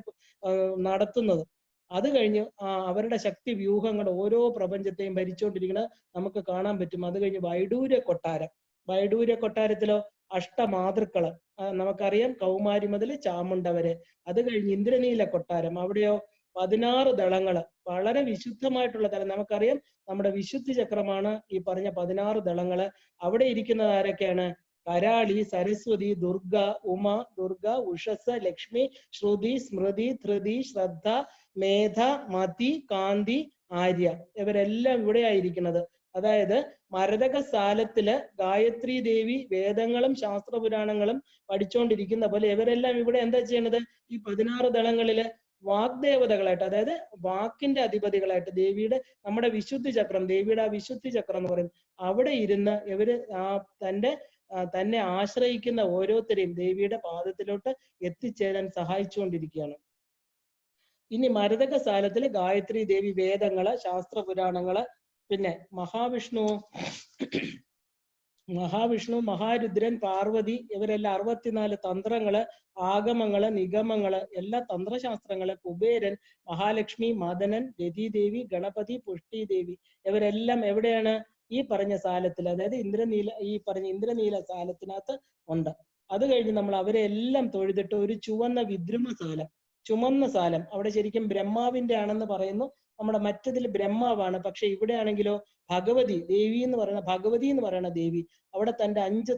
നടത്തുന്നത്. അത് കഴിഞ്ഞ് അവരുടെ ശക്തി വ്യൂഹങ്ങൾ ഓരോ പ്രപഞ്ചത്തെയും ഭരിച്ചുകൊണ്ടിരിക്കുന്നത് നമുക്ക് കാണാൻ പറ്റും. അത് കഴിഞ്ഞ് വൈഡൂര്യ കൊട്ടാരം. വൈഡൂര്യ കൊട്ടാരത്തിലോ അഷ്ടമാതൃക്കള് നമുക്കറിയാം, കൗമാരി മുതൽ ചാമുണ്ട വരെ. അത് കഴിഞ്ഞ് ഇന്ദ്രനീല കൊട്ടാരം. അവിടെയോ 16 ദളങ്ങള്, വളരെ വിശുദ്ധമായിട്ടുള്ള തലം. നമുക്കറിയാം നമ്മുടെ വിശുദ്ധി ചക്രമാണ് ഈ പറഞ്ഞ 16 ദളങ്ങള്. അവിടെ ഇരിക്കുന്നത് ആരൊക്കെയാണ്? കരാളി, സരസ്വതി, ദുർഗ, ഉമ, ദുർഗ, ഉഷസ്, ലക്ഷ്മി, ശ്രുതി, സ്മൃതി, ധൃതി, ശ്രദ്ധ, മേധ, മതി, കാന്തി, ആര്യ. ഇവരെല്ലാം ഇവിടെയായിരിക്കുന്നത്. അതായത് മരതക സാലത്തില് ഗായത്രി ദേവി വേദങ്ങളും ശാസ്ത്രപുരാണങ്ങളും പഠിച്ചുകൊണ്ടിരിക്കുന്ന പോലെ ഇവരെല്ലാം ഇവിടെ എന്താ ചെയ്യണത്? ഈ 16 ദളങ്ങളില് വാഗ്ദേവതകളായിട്ട്, അതായത് വാക്കിന്റെ അധിപതികളായിട്ട് ദേവിയുടെ, നമ്മുടെ വിശുദ്ധി ചക്രം, ദേവിയുടെ ആ വിശുദ്ധി ചക്രം എന്ന് പറയും, അവിടെ ഇരുന്ന് ഇവര് തന്നെ ആശ്രയിക്കുന്ന ഓരോരുത്തരെയും ദേവിയുടെ പാദത്തിലോട്ട് എത്തിച്ചേരാൻ സഹായിച്ചുകൊണ്ടിരിക്കുകയാണ്. ഇനി മരതക സ്ഥലത്തില് ഗായത്രി ദേവി വേദങ്ങള്, ശാസ്ത്ര പുരാണങ്ങള്, പിന്നെ മഹാവിഷ്ണു, മഹാരുദ്രൻ, പാർവതി, ഇവരെല്ലാം 64 തന്ത്രങ്ങള്, ആഗമങ്ങള്, നിഗമങ്ങള്, എല്ലാ തന്ത്രശാസ്ത്രങ്ങള്, കുബേരൻ, മഹാലക്ഷ്മി, മദനൻ, രതിദേവി, ഗണപതി, പുഷ്ടിദേവി, ഇവരെല്ലാം എവിടെയാണ്? ഈ പറഞ്ഞ സാലത്തിൽ, അതായത് ഇന്ദ്രനീല സാലത്തിനകത്ത് ഉണ്ട്. അത് കഴിഞ്ഞ് നമ്മൾ അവരെ എല്ലാം തൊഴുതിട്ട് ഒരു ചുമന്ന സാലം, അവിടെ ശരിക്കും ബ്രഹ്മാവിന്റെ ആണെന്ന് പറയുന്നു. നമ്മുടെ മറ്റതിൽ ബ്രഹ്മാവാണ്, പക്ഷെ ഇവിടെ ആണെങ്കിലോ ഭഗവതി എന്ന് പറയുന്ന ദേവി അവിടെ തന്റെ 5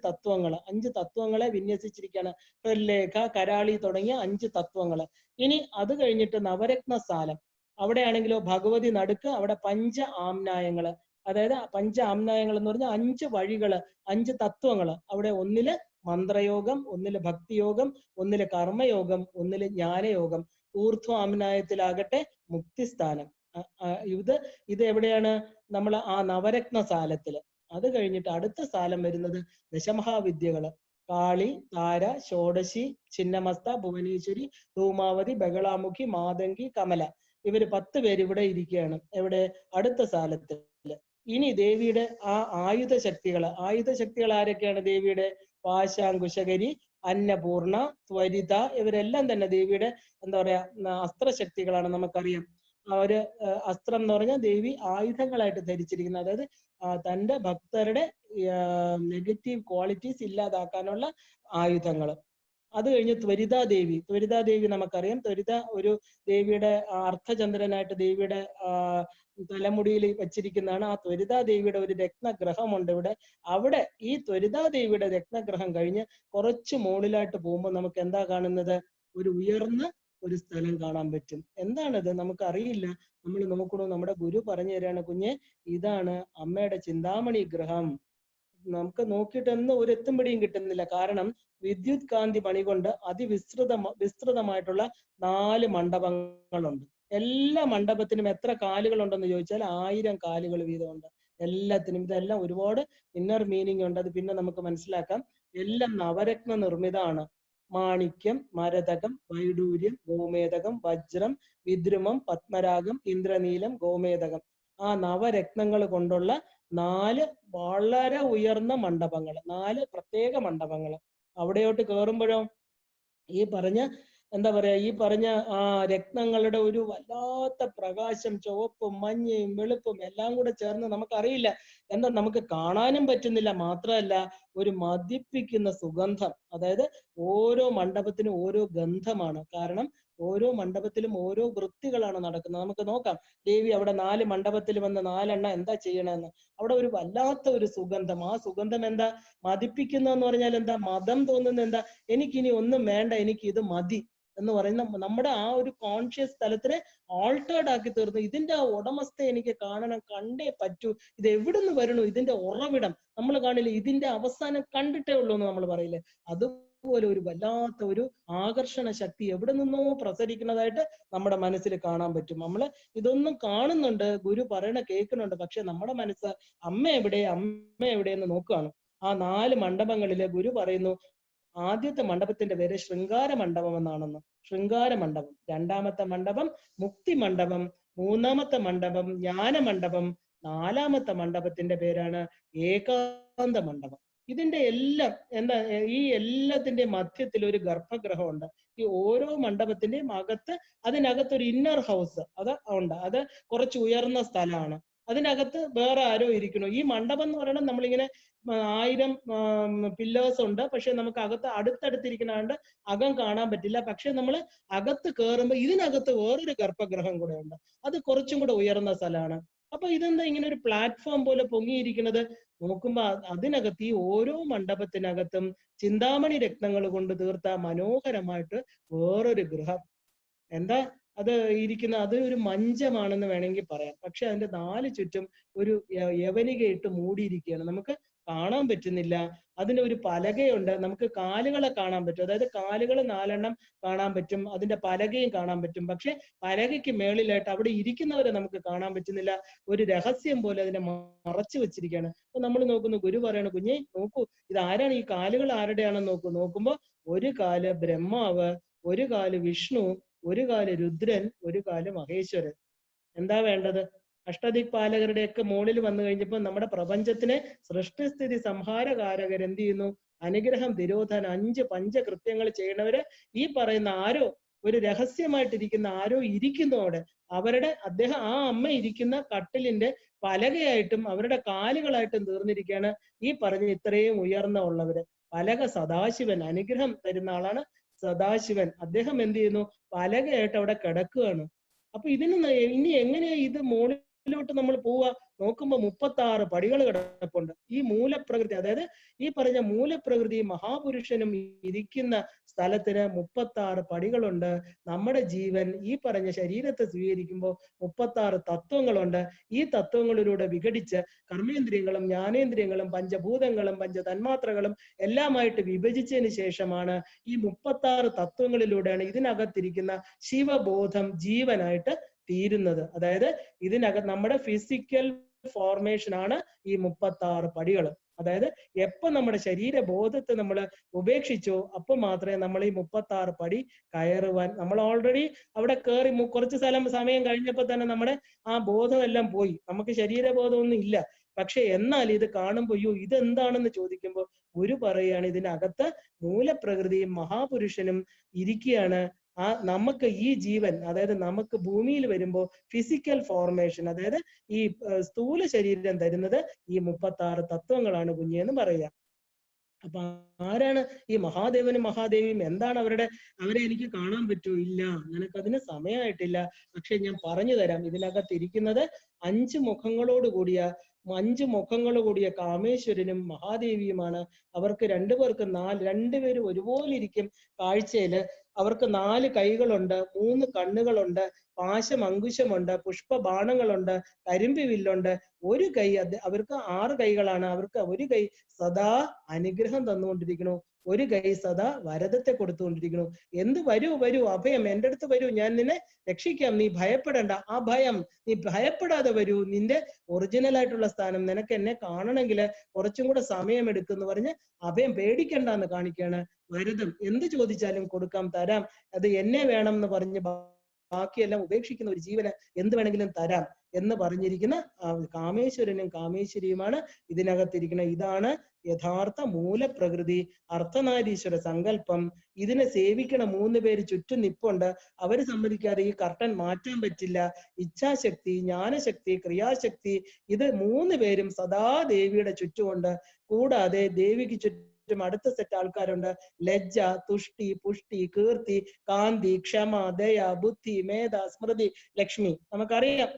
തത്വങ്ങളെ വിന്യസിച്ചിരിക്കുകയാണ്. പ്രലേഖ, കരാളി തുടങ്ങിയ 5 തത്വങ്ങള്. ഇനി അത് കഴിഞ്ഞിട്ട് നവരത്ന സാലം, അവിടെയാണെങ്കിലോ ഭഗവതി നടുക്ക്, അവിടെ പഞ്ച ആംനായങ്ങള്, അതായത് പഞ്ച ആംനായങ്ങൾ എന്ന് പറഞ്ഞാൽ 5 വഴികള്, 5 തത്വങ്ങള്. അവിടെ ഒന്നില് മന്ത്രയോഗം, ഒന്നില് ഭക്തിയോഗം, ഒന്നില് കർമ്മയോഗം, ഒന്നില് ജ്ഞാനയോഗം. ഊർധ്വ ആംനായത്തിലാകട്ടെ മുക്തിസ്ഥാനം. ഇത് എവിടെയാണ്? നമ്മൾ ആ നവരത്ന സാലത്തില്. അത് കഴിഞ്ഞിട്ട് അടുത്ത സാലം വരുന്നത് ദശമഹാവിദ്യകള്, കാളി, താര, ഷോഡശി, ചിന്നമസ്ത, ഭുവനേശ്വരി, ധൂമാവതി, ബഹളാമുഖി, മാതങ്കി, കമല, ഇവര് 10 പേര് ഇവിടെ ഇരിക്കുകയാണ്. എവിടെ? അടുത്ത സാലത്തില്. ഇനി ദേവിയുടെ ആ ആയുധ ശക്തികൾ ആരൊക്കെയാണ് ദേവിയുടെ? പാശാങ്കുശകരി, അന്നപൂർണ, ത്വരിത, ഇവരെല്ലാം തന്നെ ദേവിയുടെ എന്താ പറയാ അസ്ത്രശക്തികളാണ്. നമുക്കറിയാം അവര് അസ്ത്രം എന്ന് പറഞ്ഞാൽ ദേവി ആയുധങ്ങളായിട്ട് ധരിച്ചിരിക്കുന്നത്, അതായത് തന്റെ ഭക്തരുടെ നെഗറ്റീവ് ക്വാളിറ്റീസ് ഇല്ലാതാക്കാനുള്ള ആയുധങ്ങൾ. അത് കഴിഞ്ഞ് ത്വരിതാദേവി നമുക്കറിയാം. ത്വരിത ഒരു ദേവിയുടെ അർദ്ധചന്ദ്രനായിട്ട് ദേവിയുടെ തലമുടിയിൽ വെച്ചിരിക്കുന്നതാണ്. ആ ത്വരിതാദേവിയുടെ ഒരു രത്നഗ്രഹമുണ്ട് ഇവിടെ. അവിടെ ഈ ത്വരിതാദേവിയുടെ രത്നഗ്രഹം കഴിഞ്ഞ് കുറച്ച് മുകളിലായിട്ട് പോകുമ്പോൾ നമുക്ക് എന്താ കാണുന്നത്? ഒരു ഉയർന്ന ഒരു സ്ഥലം കാണാൻ പറ്റും. എന്താണത്? നമുക്കറിയില്ല. നമ്മൾ നോക്കണു, നമ്മുടെ ഗുരു പറഞ്ഞു തരാണ്, കുഞ്ഞെ ഇതാണ് അമ്മയുടെ ചിന്താമണി ഗ്രഹം. നമുക്ക് നോക്കിയിട്ടൊന്നും ഒരു എത്തുംപിടിയും കിട്ടുന്നില്ല. കാരണം വിദ്യുത് കാന്തി മണി കൊണ്ട് വിസ്തൃതമായിട്ടുള്ള 4 മണ്ഡപങ്ങളുണ്ട്. എല്ലാ മണ്ഡപത്തിനും എത്ര കാലുകളുണ്ടെന്ന് ചോദിച്ചാൽ 1000 കാലുകൾ വീതമുണ്ട് എല്ലാത്തിനും. ഇതെല്ലാം ഒരുപാട് ഇന്നർ മീനിങ് ഉണ്ട്. അത് പിന്നെ നമുക്ക് മനസ്സിലാക്കാം. എല്ലാം നവരത്ന നിർമ്മിതമാണ്. മാണിക്യം, മരതകം, വൈഡൂര്യം, ഗോമേതകം, വജ്രം, വിദ്രുമം, പത്മരാഗം, ഇന്ദ്രനീലം, ഗോമേതകം, ആ നവരത്നങ്ങൾ കൊണ്ടുള്ള 4 വളരെ ഉയർന്ന മണ്ഡപങ്ങൾ, 4 പ്രത്യേക മണ്ഡപങ്ങൾ. അവിടെയോട്ട് കയറുമ്പോഴോ ഈ പറഞ്ഞ എന്താ പറയാ, ഈ പറഞ്ഞ ആ രത്നങ്ങളുടെ ഒരു വല്ലാത്ത പ്രകാശം, ചുവപ്പും മഞ്ഞയും വെളുപ്പും എല്ലാം കൂടെ ചേർന്ന് നമുക്കറിയില്ല എന്താ, നമുക്ക് കാണാനും പറ്റുന്നില്ല. മാത്രമല്ല ഒരു മതിപ്പിക്കുന്ന സുഗന്ധം. അതായത് ഓരോ മണ്ഡപത്തിനും ഓരോ ഗന്ധമാണ്. കാരണം ഓരോ മണ്ഡപത്തിലും ഓരോ വൃത്തികളാണ് നടക്കുന്നത്. നമുക്ക് നോക്കാം, ദേവി അവിടെ 4 മണ്ഡപത്തിൽ വന്ന് 4 എണ്ണം എന്താ ചെയ്യണമെന്ന്. അവിടെ ഒരു വല്ലാത്ത ഒരു സുഗന്ധം. ആ സുഗന്ധം എന്താ? മതിപ്പിക്കുന്നതെന്ന് പറഞ്ഞാൽ എന്താ? മതം തോന്നുന്ന എന്താ? എനിക്കിനി ഒന്നും വേണ്ട, എനിക്ക് ഇത് മതി എന്ന് പറയുന്ന നമ്മുടെ ആ ഒരു കോൺഷ്യസ് തലത്തിനെ ആൾട്ടേർഡ് ആക്കി തീർന്നു. ഇതിന്റെ ആ ഉടമസ്ഥ എനിക്ക് കാണണം, കണ്ടേ പറ്റൂ. ഇത് എവിടുന്ന് വരണു? ഇതിന്റെ ഉറവിടം നമ്മൾ കാണില്ലേ? ഇതിന്റെ അവസാനം കണ്ടിട്ടേ ഉള്ളൂ എന്ന് നമ്മൾ പറയില്ലേ? അതുപോലെ ഒരു വല്ലാത്ത ഒരു ആകർഷണ ശക്തി എവിടെ നിന്നോ പ്രസരിക്കുന്നതായിട്ട് നമ്മുടെ മനസ്സിൽ കാണാൻ പറ്റും. നമ്മൾ ഇതൊന്നും കാണുന്നുണ്ട്, ഗുരു പറയണ കേൾക്കുന്നുണ്ട്, പക്ഷെ നമ്മുടെ മനസ്സ് അമ്മ എവിടെ എന്ന് നോക്കുകയാണ്. ആ 4 മണ്ഡപങ്ങളില് ഗുരു പറയുന്നു, ആദ്യത്തെ മണ്ഡപത്തിന്റെ പേര് ശൃംഗാര മണ്ഡപം എന്നാണെന്ന്. ശൃംഗാര മണ്ഡപം. രണ്ടാമത്തെ മണ്ഡപം മുക്തി മണ്ഡപം. മൂന്നാമത്തെ മണ്ഡപം ജ്ഞാന മണ്ഡപം. 4ാമത്തെ മണ്ഡപത്തിന്റെ പേരാണ് ഏകാന്ത മണ്ഡപം. ഇതിന്റെ എല്ലാം എന്താ, ഈ എല്ലാത്തിന്റെ മധ്യത്തിൽ ഒരു ഗർഭഗൃഹമുണ്ട്. ഈ ഓരോ മണ്ഡപത്തിന്റെയും അതിനകത്ത് ഒരു ഇന്നർ ഹൗസ് അത് ഉണ്ട്. അത് കുറച്ച് ഉയർന്ന സ്ഥലമാണ്. അതിനകത്ത് വേറെ ആരോ ഇരിക്കുന്നു. ഈ മണ്ഡപം എന്ന് പറയുന്നത് നമ്മളിങ്ങനെ 1000 പില്ലേഴ്സ് ഉണ്ട്. പക്ഷെ നമുക്ക് അടുത്തടുത്തിരിക്കുന്നതുകൊണ്ട് അകം കാണാൻ പറ്റില്ല. പക്ഷെ നമ്മൾ അകത്ത് കയറുമ്പോൾ ഇതിനകത്ത് വേറൊരു ഗർഭഗൃഹം കൂടെ ഉണ്ട്. അത് കുറച്ചും കൂടെ ഉയർന്ന സ്ഥലമാണ്. അപ്പൊ ഇതെന്താ ഇങ്ങനെ ഒരു പ്ലാറ്റ്ഫോം പോലെ പൊങ്ങിയിരിക്കുന്നത്? നോക്കുമ്പോ അതിനകത്ത് ഈ ഓരോ മണ്ഡപത്തിനകത്തും ചിന്താമണി രത്നങ്ങൾ കൊണ്ട് തീർത്ത മനോഹരമായിട്ട് വേറൊരു ഗൃഹം. എന്താ അത് ഇരിക്കുന്ന? അത് ഒരു മഞ്ചമാണെന്ന് വേണമെങ്കിൽ പറയാം. പക്ഷെ അതിന്റെ 4 ചുറ്റും ഒരു യവനിക ഇട്ട് മൂടിയിരിക്കുകയാണ്. നമുക്ക് കാണാൻ പറ്റുന്നില്ല. അതിന് ഒരു പലകയുണ്ട്, നമുക്ക് കാലുകളെ കാണാൻ പറ്റും. അതായത് കാലുകൾ 4 കാണാൻ പറ്റും, അതിന്റെ പലകയും കാണാൻ പറ്റും. പക്ഷെ പലകയ്ക്ക് മേളിലായിട്ട് അവിടെ ഇരിക്കുന്നവരെ നമുക്ക് കാണാൻ പറ്റുന്നില്ല. ഒരു രഹസ്യം പോലെ അതിനെ മറച്ചു വെച്ചിരിക്കുകയാണ്. അപ്പൊ നമ്മൾ നോക്കുന്നു, ഗുരു പറയണ, കുഞ്ഞെ നോക്കൂ, ഇത് ആരാണ്, ഈ കാലുകൾ ആരുടെയാണെന്ന് നോക്കൂ. നോക്കുമ്പോ ഒരു കാല് ബ്രഹ്മാവ്, ഒരു കാല് വിഷ്ണു, ഒരു കാല് രുദ്രൻ, ഒരു കാല് മഹേശ്വരൻ. എന്താ വേണ്ടത്? അഷ്ടദിക്പാലകരുടെയൊക്കെ മുകളിൽ വന്നു കഴിഞ്ഞപ്പോൾ നമ്മുടെ പ്രപഞ്ചത്തിനെ സൃഷ്ടിസ്ഥിതി സംഹാരകാരകർ എന്ത് ചെയ്യുന്നു? അനുഗ്രഹം, തിരോധന, 5 പഞ്ചകൃത്യങ്ങൾ ചെയ്യണവര് ഈ പറയുന്ന ആരോ, ഒരു രഹസ്യമായിട്ടിരിക്കുന്ന ആരോ ഇരിക്കുന്നു അവിടെ. അദ്ദേഹം, ആ അമ്മ ഇരിക്കുന്ന കട്ടിലിന്റെ പലകയായിട്ടും അവരുടെ കാലുകളായിട്ടും തീർന്നിരിക്കുകയാണ് ഈ പറഞ്ഞ ഇത്രയും ഉയർന്ന ഉള്ളവര്. പലക സദാശിവൻ, അനുഗ്രഹം തരുന്ന ആളാണ് സദാശിവൻ. അദ്ദേഹം എന്ത് ചെയ്യുന്നു? പലകയായിട്ട് അവിടെ കിടക്കുകയാണ്. അപ്പൊ ഇതിന് ഇനി എങ്ങനെയാ ഇത് മുകളിലോട്ട് നമ്മൾ പോവുക? നോക്കുമ്പോ 36 പടികൾ കിടപ്പുണ്ട്. ഈ മൂലപ്രകൃതി, അതായത് ഈ പറഞ്ഞ മൂലപ്രകൃതി മഹാപുരുഷനും ഇരിക്കുന്ന സ്ഥലത്തിന് 36 പടികളുണ്ട്. നമ്മുടെ ജീവൻ ഈ പറഞ്ഞ ശരീരത്തെ സ്വീകരിക്കുമ്പോൾ 36 തത്വങ്ങളുണ്ട്. ഈ തത്വങ്ങളിലൂടെ വിഘടിച്ച് കർമ്മേന്ദ്രിയങ്ങളും ജ്ഞാനേന്ദ്രിയങ്ങളും പഞ്ചഭൂതങ്ങളും പഞ്ചതന്മാത്രകളും എല്ലാമായിട്ട് വിഭജിച്ചതിന് ശേഷമാണ് ഈ 36 തത്വങ്ങളിലൂടെയാണ് ഇതിനകത്തിരിക്കുന്ന ശിവബോധം ജീവനായിട്ട് തീരുന്നത്. അതായത് ഇതിനകത്ത് നമ്മുടെ ഫിസിക്കൽ ഫോർമേഷൻ ആണ് ഈ 36 പടികൾ. അതായത് എപ്പോ നമ്മുടെ ശരീരബോധത്തെ നമ്മൾ ഉപേക്ഷിച്ചോ അപ്പൊ മാത്രമേ നമ്മൾ ഈ 36 പടി കയറുവാൻ, നമ്മൾ ഓൾറെഡി അവിടെ കയറി കുറച്ച് സമയം കഴിഞ്ഞപ്പോ തന്നെ നമ്മുടെ ആ ബോധമെല്ലാം പോയി, നമുക്ക് ശരീരബോധമൊന്നും ഇല്ല. പക്ഷെ എന്നാൽ ഇത് കാണുമ്പോൾ അയ്യോ ഇതെന്താണെന്ന് ചോദിക്കുമ്പോൾ ഗുരു പറയുകയാണ്, ഇതിനകത്ത് മൂലപ്രകൃതിയും മഹാപുരുഷനും ഇരിക്കുകയാണ്. നമുക്ക് ഈ ജീവൻ, അതായത് നമുക്ക് ഭൂമിയിൽ വരുമ്പോൾ ഫിസിക്കൽ ഫോർമേഷൻ, അതായത് ഈ സ്ഥൂല ശരീരം തരുന്നത് ഈ 36 തത്വങ്ങളാണ് കുഞ്ഞെന്ന് പറയുക. അപ്പൊ ആരാണ് ഈ മഹാദേവനും മഹാദേവിയും? എന്താണ് അവരെ എനിക്ക് കാണാൻ പറ്റൂ? ഇല്ല, നിനക്കതിന് സമയമായിട്ടില്ല. പക്ഷെ ഞാൻ പറഞ്ഞു തരാം. ഇതിനകത്ത് ഇരിക്കുന്നത് 5 മുഖങ്ങളോട് കൂടിയ കാമേശ്വരനും മഹാദേവിയുമാണ്. അവർക്ക് രണ്ടുപേരും ഒരുപോലെ ഇരിക്കും കാഴ്ചയില്. അവർക്ക് 4 കൈകളുണ്ട്, 3 കണ്ണുകളുണ്ട്, പാശം അങ്കുശമുണ്ട്, പുഷ്പബാണങ്ങളുണ്ട്, കരിമ്പി വില്ലുണ്ട്. ഒരു കൈ, അവർക്ക് 6 കൈകളാണ്. അവർക്ക് ഒരു കൈ സദാ അനുഗ്രഹം തന്നുകൊണ്ടിരിക്കണു, ഒരു കൈ സദാ വരദത്തെ കൊടുത്തുകൊണ്ടിരിക്കണു. വരൂ അഭയം, എൻ്റെ അടുത്ത് വരൂ, ഞാൻ നിന്നെ രക്ഷിക്കാം, നീ ഭയപ്പെടണ്ട. ആ ഭയം, നീ ഭയപ്പെടാതെ വരൂ, നിന്റെ ഒറിജിനൽ ആയിട്ടുള്ള സ്ഥാനം, നിനക്ക് എന്നെ കാണണമെങ്കിൽ കുറച്ചും കൂടെ സമയം എടുക്കുമെന്ന് പറഞ്ഞ് അഭയം, പേടിക്കണ്ടെന്ന് കാണിക്കുകയാണ്. വരദം, എന്ത് ചോദിച്ചാലും കൊടുക്കാം, തരാം, അത് എന്നെ വേണം എന്ന് പറഞ്ഞ് ബാക്കിയെല്ലാം ഉപേക്ഷിക്കുന്ന ഒരു ജീവന് എന്ത് വേണമെങ്കിലും തരാം എന്ന് പറഞ്ഞിരിക്കുന്ന കാമേശ്വരനും കാമേശ്വരിയുമാണ് ഇതിനകത്തിരിക്കുന്നത്. ഇതാണ് യഥാർത്ഥ മൂലപ്രകൃതി, അർദ്ധനാരീശ്വര സങ്കല്പം. ഇതിനെ സേവിക്കണ 3 പേര് ചുറ്റും നിപ്പുണ്ട്. അവര് സമ്മതിക്കാതെ ഈ കർട്ടൻ മാറ്റാൻ പറ്റില്ല. ഇച്ഛാശക്തി, ജ്ഞാനശക്തി, ക്രിയാശക്തി, ഇത് 3 പേരും സദാ ദേവിയുടെ ചുറ്റുമുണ്ട്. കൂടാതെ ദേവിക്ക് ചുറ്റും അടുത്ത സെറ്റ് ആൾക്കാരുണ്ട്. ലജ്ജ, തുഷ്ടി, പുഷ്ടി, കീർത്തി, കാന്തി, ക്ഷമ, ദയ, ബുദ്ധി, മേധ, സ്മൃതി, ലക്ഷ്മി. നമുക്കറിയാം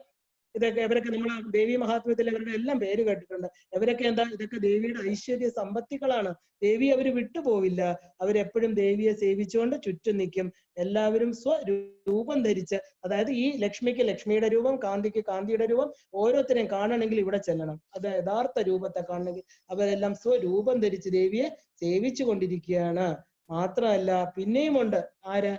ഇവരൊക്കെ നമ്മൾ ദേവി മഹാത്മ്യത്തിൽ അവരുടെ എല്ലാം പേര് കേട്ടിട്ടുണ്ട്. ഇവരൊക്കെ എന്താ? ഇതൊക്കെ ദേവിയുടെ ഐശ്വര്യ സമ്പത്തികളാണ്. ദേവി അവര് വിട്ടുപോവില്ല. അവരെപ്പോഴും ദേവിയെ സേവിച്ചുകൊണ്ട് ചുറ്റും നിൽക്കും. എല്ലാവരും സ്വരൂപം ധരിച്ച്, അതായത് ഈ ലക്ഷ്മിക്ക് ലക്ഷ്മിയുടെ രൂപം, കാന്തിക്ക് കാന്തിയുടെ രൂപം, ഓരോരുത്തരെയും കാണണമെങ്കിൽ ഇവിടെ ചെല്ലണം. അത് യഥാർത്ഥ രൂപത്തെ കാണണമെങ്കിൽ അവരെല്ലാം സ്വരൂപം ധരിച്ച് ദേവിയെ സേവിച്ചു കൊണ്ടിരിക്കുകയാണ്. മാത്രമല്ല പിന്നെയും ഉണ്ട് ആര്?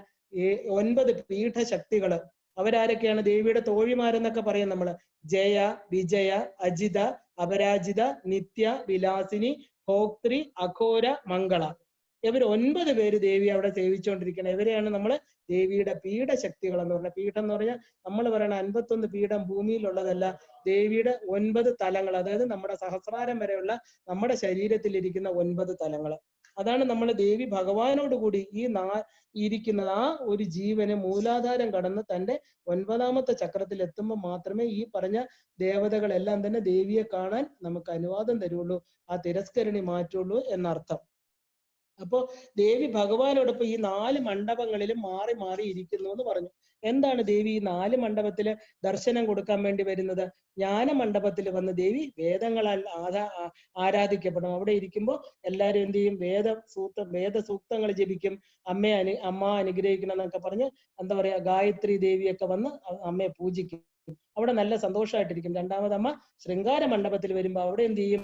9 പീഠശക്തികള്. അവരാരൊക്കെയാണ്? ദേവിയുടെ തോഴിമാരെന്നൊക്കെ പറയും നമ്മള്. ജയ, വിജയ, അജിത, അപരാജിത, നിത്യ, വിലാസിനി, ഭോക്ത്രി, അഘോര, മംഗള. ഇവർ 9 പേര് ദേവി അവിടെ സേവിച്ചുകൊണ്ടിരിക്കണം. ഇവരെയാണ് നമ്മള് ദേവിയുടെ പീഠശക്തികൾ എന്ന് പറഞ്ഞ. പീഠം എന്ന് പറഞ്ഞാൽ നമ്മൾ പറയണ 51 പീഠം ഭൂമിയിലുള്ളതല്ല, ദേവിയുടെ 9 തലങ്ങൾ, അതായത് നമ്മുടെ സഹസ്രാരം വരെയുള്ള നമ്മുടെ ശരീരത്തിൽ ഇരിക്കുന്ന 9 തലങ്ങൾ. അതാണ് നമ്മൾ ദേവി ഭഗവാനോട് കൂടി ഇരിക്കുന്ന ആ ഒരു ജീവന് മൂലാധാരം കടന്ന് തന്റെ 9ാമത്തെ ചക്രത്തിൽ എത്തുമ്പോൾ മാത്രമേ ഈ പറഞ്ഞ ദേവതകളെല്ലാം തന്നെ ദേവിയെ കാണാൻ നമുക്ക് അനുവാദം തരുള്ളൂ, ആ തിരസ്കരണി മാറ്റുള്ളൂ എന്നർത്ഥം. അപ്പോ ദേവി ഭഗവാനോടൊപ്പം ഈ 4 മണ്ഡപങ്ങളിലും മാറി മാറി ഇരിക്കുന്നു എന്ന് പറഞ്ഞു. എന്താണ് ദേവി ഈ 4 മണ്ഡപത്തില് ദർശനം കൊടുക്കാൻ വേണ്ടി വരുന്നത്? ജ്ഞാന മണ്ഡപത്തിൽ വന്ന് ദേവി വേദങ്ങളാൽ ആരാധിക്കപ്പെടും. അവിടെ ഇരിക്കുമ്പോൾ എല്ലാവരും എന്ത് ചെയ്യും? വേദസൂക്തങ്ങൾ ജപിക്കും. അമ്മ അനുഗ്രഹിക്കണം എന്നൊക്കെ പറഞ്ഞ് എന്താ പറയാ, ഗായത്രി ദേവിയൊക്കെ വന്ന് അമ്മയെ പൂജിക്കും. അവിടെ നല്ല സന്തോഷമായിട്ടിരിക്കും. രണ്ടാമത് അമ്മ ശൃംഗാര മണ്ഡപത്തിൽ വരുമ്പോൾ അവിടെ എന്ത് ചെയ്യും?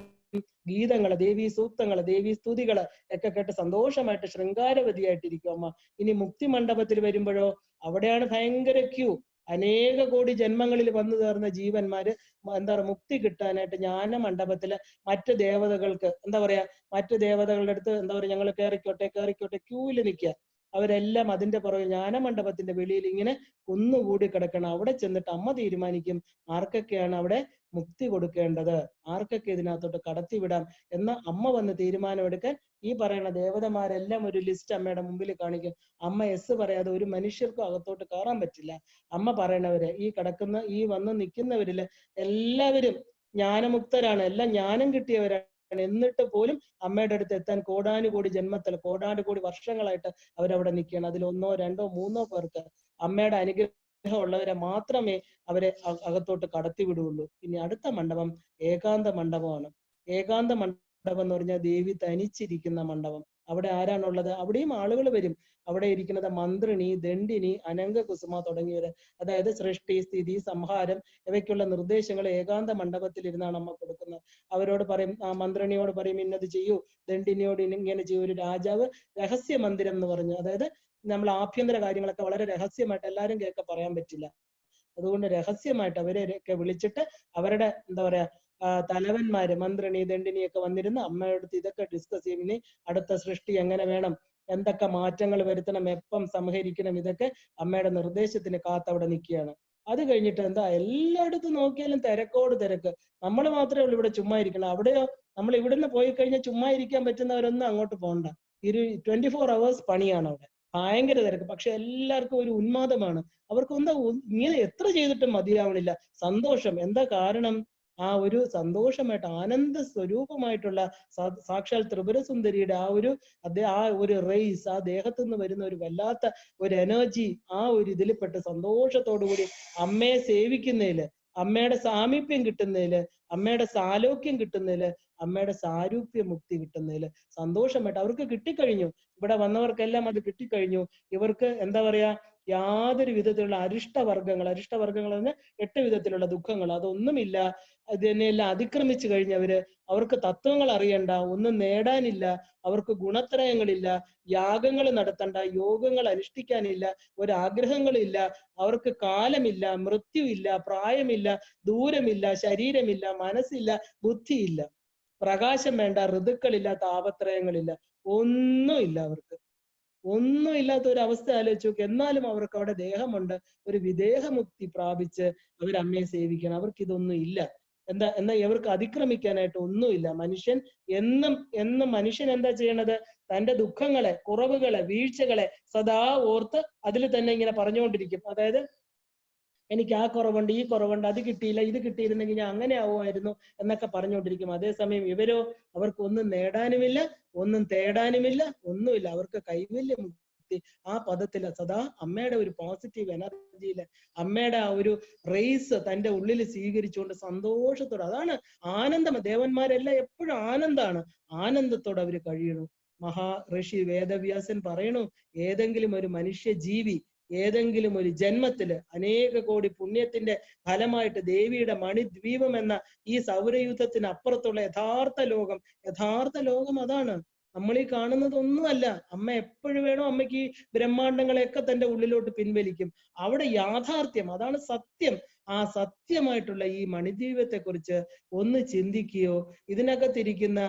ഗീതങ്ങള്, ദേവീ സൂക്തങ്ങള്, ദേവീ സ്തുതികള് ഒക്കെ കേട്ട് സന്തോഷമായിട്ട് ശൃംഗാരവതിയായിട്ടിരിക്കും അമ്മ. ഇനി മുക്തി മണ്ഡപത്തിൽ വരുമ്പോഴോ അവിടെയാണ് ഭയങ്കര ക്യൂ. അനേക കോടി ജന്മങ്ങളിൽ വന്നു ചേർന്ന ജീവന്മാര് എന്താ പറയുക മുക്തി കിട്ടാനായിട്ട് ജ്ഞാന മണ്ഡപത്തില് മറ്റ് ദേവതകൾക്ക് എന്താ പറയാ മറ്റു ദേവതകളുടെ അടുത്ത് എന്താ പറയുക ഞങ്ങൾ കയറിക്കോട്ടെ ക്യൂവിൽ നിൽക്കുക. അവരെല്ലാം അതിന്റെ പുറകെ ജ്ഞാന മണ്ഡപത്തിന്റെ വെളിയിൽ ഇങ്ങനെ കുന്നുകൂടി കിടക്കണം. അവിടെ ചെന്നിട്ട് അമ്മ തീരുമാനിക്കും ആർക്കൊക്കെയാണ് അവിടെ മുക്തി കൊടുക്കേണ്ടത്, ആർക്കൊക്കെ ഇതിനകത്തോട്ട് കടത്തിവിടാം എന്ന് അമ്മ വന്ന് തീരുമാനമെടുക്കാൻ ഈ പറയുന്ന ദേവതമാരെല്ലാം ഒരു ലിസ്റ്റ് അമ്മയുടെ മുമ്പിൽ കാണിക്കും. അമ്മ എസ് പറയാതെ ഒരു മനുഷ്യർക്കും അകത്തോട്ട് കയറാൻ പറ്റില്ല. അമ്മ പറയണവര് ഈ കിടക്കുന്ന ഈ വന്ന് നിൽക്കുന്നവരില് എല്ലാവരും ജ്ഞാനമുക്തരാണ്, എല്ലാം ജ്ഞാനം കിട്ടിയവരാണ്. എന്നിട്ട് പോലും അമ്മയുടെ അടുത്ത് എത്താൻ കോടാനുകോടി ജന്മത്തിൽ കോടാനുകോടി വർഷങ്ങളായിട്ട് അവരവിടെ നിൽക്കുകയാണ്. അതിൽ 1, 2, 3 പേർക്ക് അമ്മയുടെ അനുഗ്രഹം ഉള്ളവരെ മാത്രമേ അവരെ അകത്തോട്ട് കടത്തിവിടുള്ളൂ. ഇനി അടുത്ത മണ്ഡപം ഏകാന്ത മണ്ഡപമാണ്. ഏകാന്ത മണ്ഡപം എന്ന് പറഞ്ഞാൽ ദേവി തനിച്ചിരിക്കുന്ന മണ്ഡപം. അവിടെ ആരാണുള്ളത്? അവിടെയും ആളുകൾ വരും. അവിടെ ഇരിക്കുന്നത് മന്ത്രിണി, ദണ്ഡിനി, അനംഗകുസുമ തുടങ്ങിയവര്. അതായത് സൃഷ്ടി, സ്ഥിതി, സംഹാരം ഇവയ്ക്കുള്ള നിർദ്ദേശങ്ങൾ ഏകാന്ത മണ്ഡപത്തിൽ ഇരുന്നാണ് അമ്മ കൊടുക്കുന്നത്. അവരോട് പറയും, ആ മന്ത്രിണിയോട് പറയും ഇന്നത് ചെയ്യൂ, ദണ്ഡിനിയോട് ഇങ്ങനെ ചെയ്യൂ. ഒരു രാജാവ് രഹസ്യ മന്ദിരം എന്ന് പറഞ്ഞു, അതായത് നമ്മൾ ആഭ്യന്തര കാര്യങ്ങളൊക്കെ വളരെ രഹസ്യമായിട്ട് എല്ലാവരും കേൾക്ക പറയാൻ പറ്റില്ല. അതുകൊണ്ട് രഹസ്യമായിട്ട് അവരെയൊക്കെ വിളിച്ചിട്ട് അവരുടെ എന്താ പറയാ തലവന്മാര് മന്ത്രിണി, ദണ്ഡിനിയൊക്കെ വന്നിരുന്ന് അമ്മയോടത്ത് ഇതൊക്കെ ഡിസ്കസ് ചെയ്യും. ഇനി അടുത്ത സൃഷ്ടി എങ്ങനെ വേണം, എന്തൊക്കെ മാറ്റങ്ങൾ വരുത്തണം, എപ്പം സംഹരിക്കണം, ഇതൊക്കെ അമ്മയുടെ നിർദ്ദേശത്തിന് കാത്തവിടെ നിൽക്കുകയാണ്. അത് കഴിഞ്ഞിട്ട് എന്താ എല്ലായിടത്തും നോക്കിയാലും തിരക്കോട് തിരക്ക്. നമ്മൾ മാത്രമേ ഉള്ളൂ ഇവിടെ ചുമ്മാ ഇരിക്കണം. അവിടെയോ നമ്മൾ ഇവിടുന്ന് പോയി കഴിഞ്ഞാൽ ചുമ്മാ ഇരിക്കാൻ പറ്റുന്നവരൊന്നും അങ്ങോട്ട് പോകണ്ട. 24 hours പണിയാണ് അവിടെ. ഭയങ്കര തിരക്ക്. പക്ഷെ എല്ലാവർക്കും ഒരു ഉന്മാദമാണ്. അവർക്ക് എന്താ ഇങ്ങനെ എത്ര ചെയ്തിട്ടും മതിയാവണില്ല. സന്തോഷം. എന്താ കാരണം? ആ ഒരു സന്തോഷമായിട്ട് ആനന്ദ സ്വരൂപമായിട്ടുള്ള സാക്ഷാൽ ത്രിപുരസുന്ദരിയുടെ ആ ഒരു റേസ്, ആ ദേഹത്തു നിന്ന് വരുന്ന ഒരു വല്ലാത്ത ഒരു എനർജി, ആ ഒരു ഇതിൽപ്പെട്ട് സന്തോഷത്തോടു കൂടി അമ്മയെ സേവിക്കുന്നതില്, അമ്മയുടെ സാമീപ്യം കിട്ടുന്നതില്, അമ്മയുടെ സാലോക്യം കിട്ടുന്നതില്, അമ്മയുടെ സാരൂപ്യ മുക്തി കിട്ടുന്നതില് സന്തോഷമായിട്ട് അവർക്ക് കിട്ടിക്കഴിഞ്ഞു. ഇവിടെ വന്നവർക്കെല്ലാം അത് കിട്ടിക്കഴിഞ്ഞു. ഇവർക്ക് എന്താ പറയാ യാതൊരു വിധത്തിലുള്ള അരിഷ്ടവർഗങ്ങൾ എന്ന് 8 വിധത്തിലുള്ള ദുഃഖങ്ങൾ അതൊന്നുമില്ല. അതിനെല്ലാം അതിക്രമിച്ചു കഴിഞ്ഞവര്, അവർക്ക് തത്വങ്ങൾ അറിയണ്ട, ഒന്നും നേടാനില്ല, അവർക്ക് ഗുണത്രയങ്ങളില്ല, യാഗങ്ങൾ നടത്തണ്ട, യോഗങ്ങൾ അനുഷ്ഠിക്കാനില്ല, ഒരാഗ്രഹങ്ങളില്ല, അവർക്ക് കാലമില്ല, മൃത്യുവില്ല, പ്രായമില്ല, ദൂരമില്ല, ശരീരമില്ല, മനസ്സില്ല, ബുദ്ധിയില്ല, പ്രകാശം വേണ്ട, ഋതുക്കളില്ല, താപത്രയങ്ങളില്ല, ഒന്നുമില്ല. അവർക്ക് ഒന്നുമില്ലാത്ത ഒരു അവസ്ഥ ആലോചിച്ച് നോക്ക്. എന്നാലും അവർക്ക് അവിടെ ദേഹമുണ്ട്. ഒരു വിദേഹമുക്തി പ്രാപിച്ച് അവർ അമ്മയെ സേവിക്കണം. അവർക്ക് ഇതൊന്നും ഇല്ല. എന്നാ ഇവർക്ക് അതിക്രമിക്കാനായിട്ട് ഒന്നുമില്ല. മനുഷ്യൻ എന്നും മനുഷ്യൻ എന്താ ചെയ്യണത്? തന്റെ ദുഃഖങ്ങളെ, കുറവുകളെ, വീഴ്ചകളെ സദാ ഓർത്ത് അതിൽ തന്നെ ഇങ്ങനെ പറഞ്ഞുകൊണ്ടിരിക്കും. അതായത് എനിക്ക് ആ കുറവുണ്ട്, ഈ കുറവുണ്ട്, അത് കിട്ടിയില്ല, ഇത് കിട്ടിയിരുന്നെങ്കിൽ ഞാൻ അങ്ങനെ ആവുമായിരുന്നു എന്നൊക്കെ പറഞ്ഞുകൊണ്ടിരിക്കും. അതേസമയം ഇവരോ അവർക്ക് ഒന്നും നേടാനുമില്ല, ഒന്നും തേടാനുമില്ല, ഒന്നുമില്ല. അവർക്ക് കൈവല്യ മുക്തി ആ പദത്തില് സദാ അമ്മയുടെ ഒരു പോസിറ്റീവ് എനർജിയില് അമ്മയുടെ ആ ഒരു റേസ് തന്റെ ഉള്ളിൽ സ്വീകരിച്ചുകൊണ്ട് സന്തോഷത്തോടെ, അതാണ് ആനന്ദം. ദേവന്മാരെല്ലാം എപ്പോഴും ആനന്ദാണ്. ആനന്ദത്തോടെ അവര് കഴിയണു. ഋഷി വേദവ്യാസൻ പറയണു, ഏതെങ്കിലും ഒരു മനുഷ്യ ജീവി ഏതെങ്കിലും ഒരു ജന്മത്തില് അനേക കോടി പുണ്യത്തിന്റെ ഫലമായിട്ട് ദേവിയുടെ മണിദ്വീപം എന്ന ഈ സൗരയൂഥത്തിന് അപ്പുറത്തുള്ള യഥാർത്ഥ ലോകം അതാണ്. നമ്മൾ ഈ കാണുന്നതൊന്നുമല്ല. അമ്മ എപ്പോഴും വേണോ അമ്മയ്ക്ക് ഈ ബ്രഹ്മാണ്ടങ്ങളെയൊക്കെ തന്റെ ഉള്ളിലോട്ട് പിൻവലിക്കും. അവിടെ യാഥാർത്ഥ്യം, അതാണ് സത്യം. ആ സത്യമായിട്ടുള്ള ഈ മണിദ്വീപത്തെ കുറിച്ച് ഒന്ന് ചിന്തിക്കുകയോ, ഇതിനകത്തിരിക്കുന്ന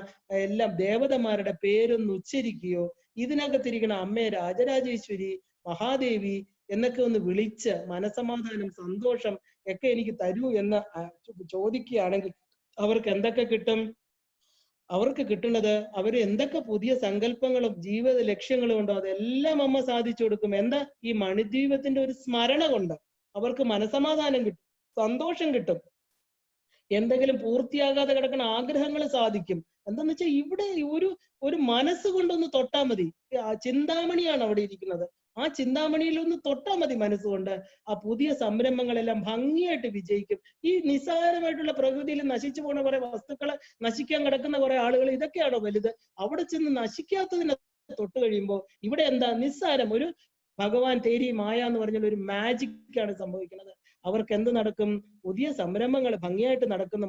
എല്ലാം ദേവതമാരുടെ പേരൊന്ന് ഉച്ചരിക്കുകയോ, ഇതിനകത്തിരിക്കുന്ന അമ്മയെ രാജരാജേശ്വരി, മഹാദേവി എന്നൊക്കെ ഒന്ന് വിളിച്ച് മനസമാധാനം, സന്തോഷം ഒക്കെ എനിക്ക് തരൂ എന്ന് ചോദിക്കുകയാണെങ്കിൽ അവർക്ക് എന്തൊക്കെ കിട്ടും? അവർക്ക് കിട്ടുന്നത് അവര് എന്തൊക്കെ പുതിയ സങ്കല്പങ്ങളും ജീവിത ലക്ഷ്യങ്ങളും ഉണ്ടോ അതെല്ലാം അമ്മ സാധിച്ചു കൊടുക്കും. എന്താ? ഈ മണിദ്വീപത്തിന്റെ ഒരു സ്മരണ കൊണ്ട് അവർക്ക് മനസമാധാനം കിട്ടും, സന്തോഷം കിട്ടും, എന്തെങ്കിലും പൂർത്തിയാകാതെ കിടക്കുന്ന ആഗ്രഹങ്ങൾ സാധിക്കും. എന്താന്ന് വെച്ചാൽ ഇവിടെ ഒരു മനസ്സുകൊണ്ടൊന്ന് തൊട്ടാ മതി. ചിന്താമണിയാണ് അവിടെ ഇരിക്കുന്നത്. ആ ചിന്താമണിയിൽ ഒന്ന് തൊട്ടാ മതി മനസ്സുകൊണ്ട്. ആ പുതിയ സംരംഭങ്ങളെല്ലാം ഭംഗിയായിട്ട് വിജയിക്കും. ഈ നിസ്സാരമായിട്ടുള്ള പ്രകൃതിയിൽ നശിച്ചു പോണ കുറെ വസ്തുക്കള്, നശിക്കാൻ കിടക്കുന്ന കുറെ ആളുകൾ, ഇതൊക്കെയാണോ വലുത്? അവിടെ ചെന്ന് നശിക്കാത്തതിനെ തൊട്ട് കഴിയുമ്പോൾ ഇവിടെ എന്താ നിസ്സാരം, ഒരു ഭഗവാൻ തേരി മായ എന്ന് പറഞ്ഞാൽ ഒരു മാജിക് ആണ് സംഭവിക്കുന്നത്. അവർക്ക് എന്ത് നടക്കും? പുതിയ സംരംഭങ്ങൾ ഭംഗിയായിട്ട് നടക്കുന്ന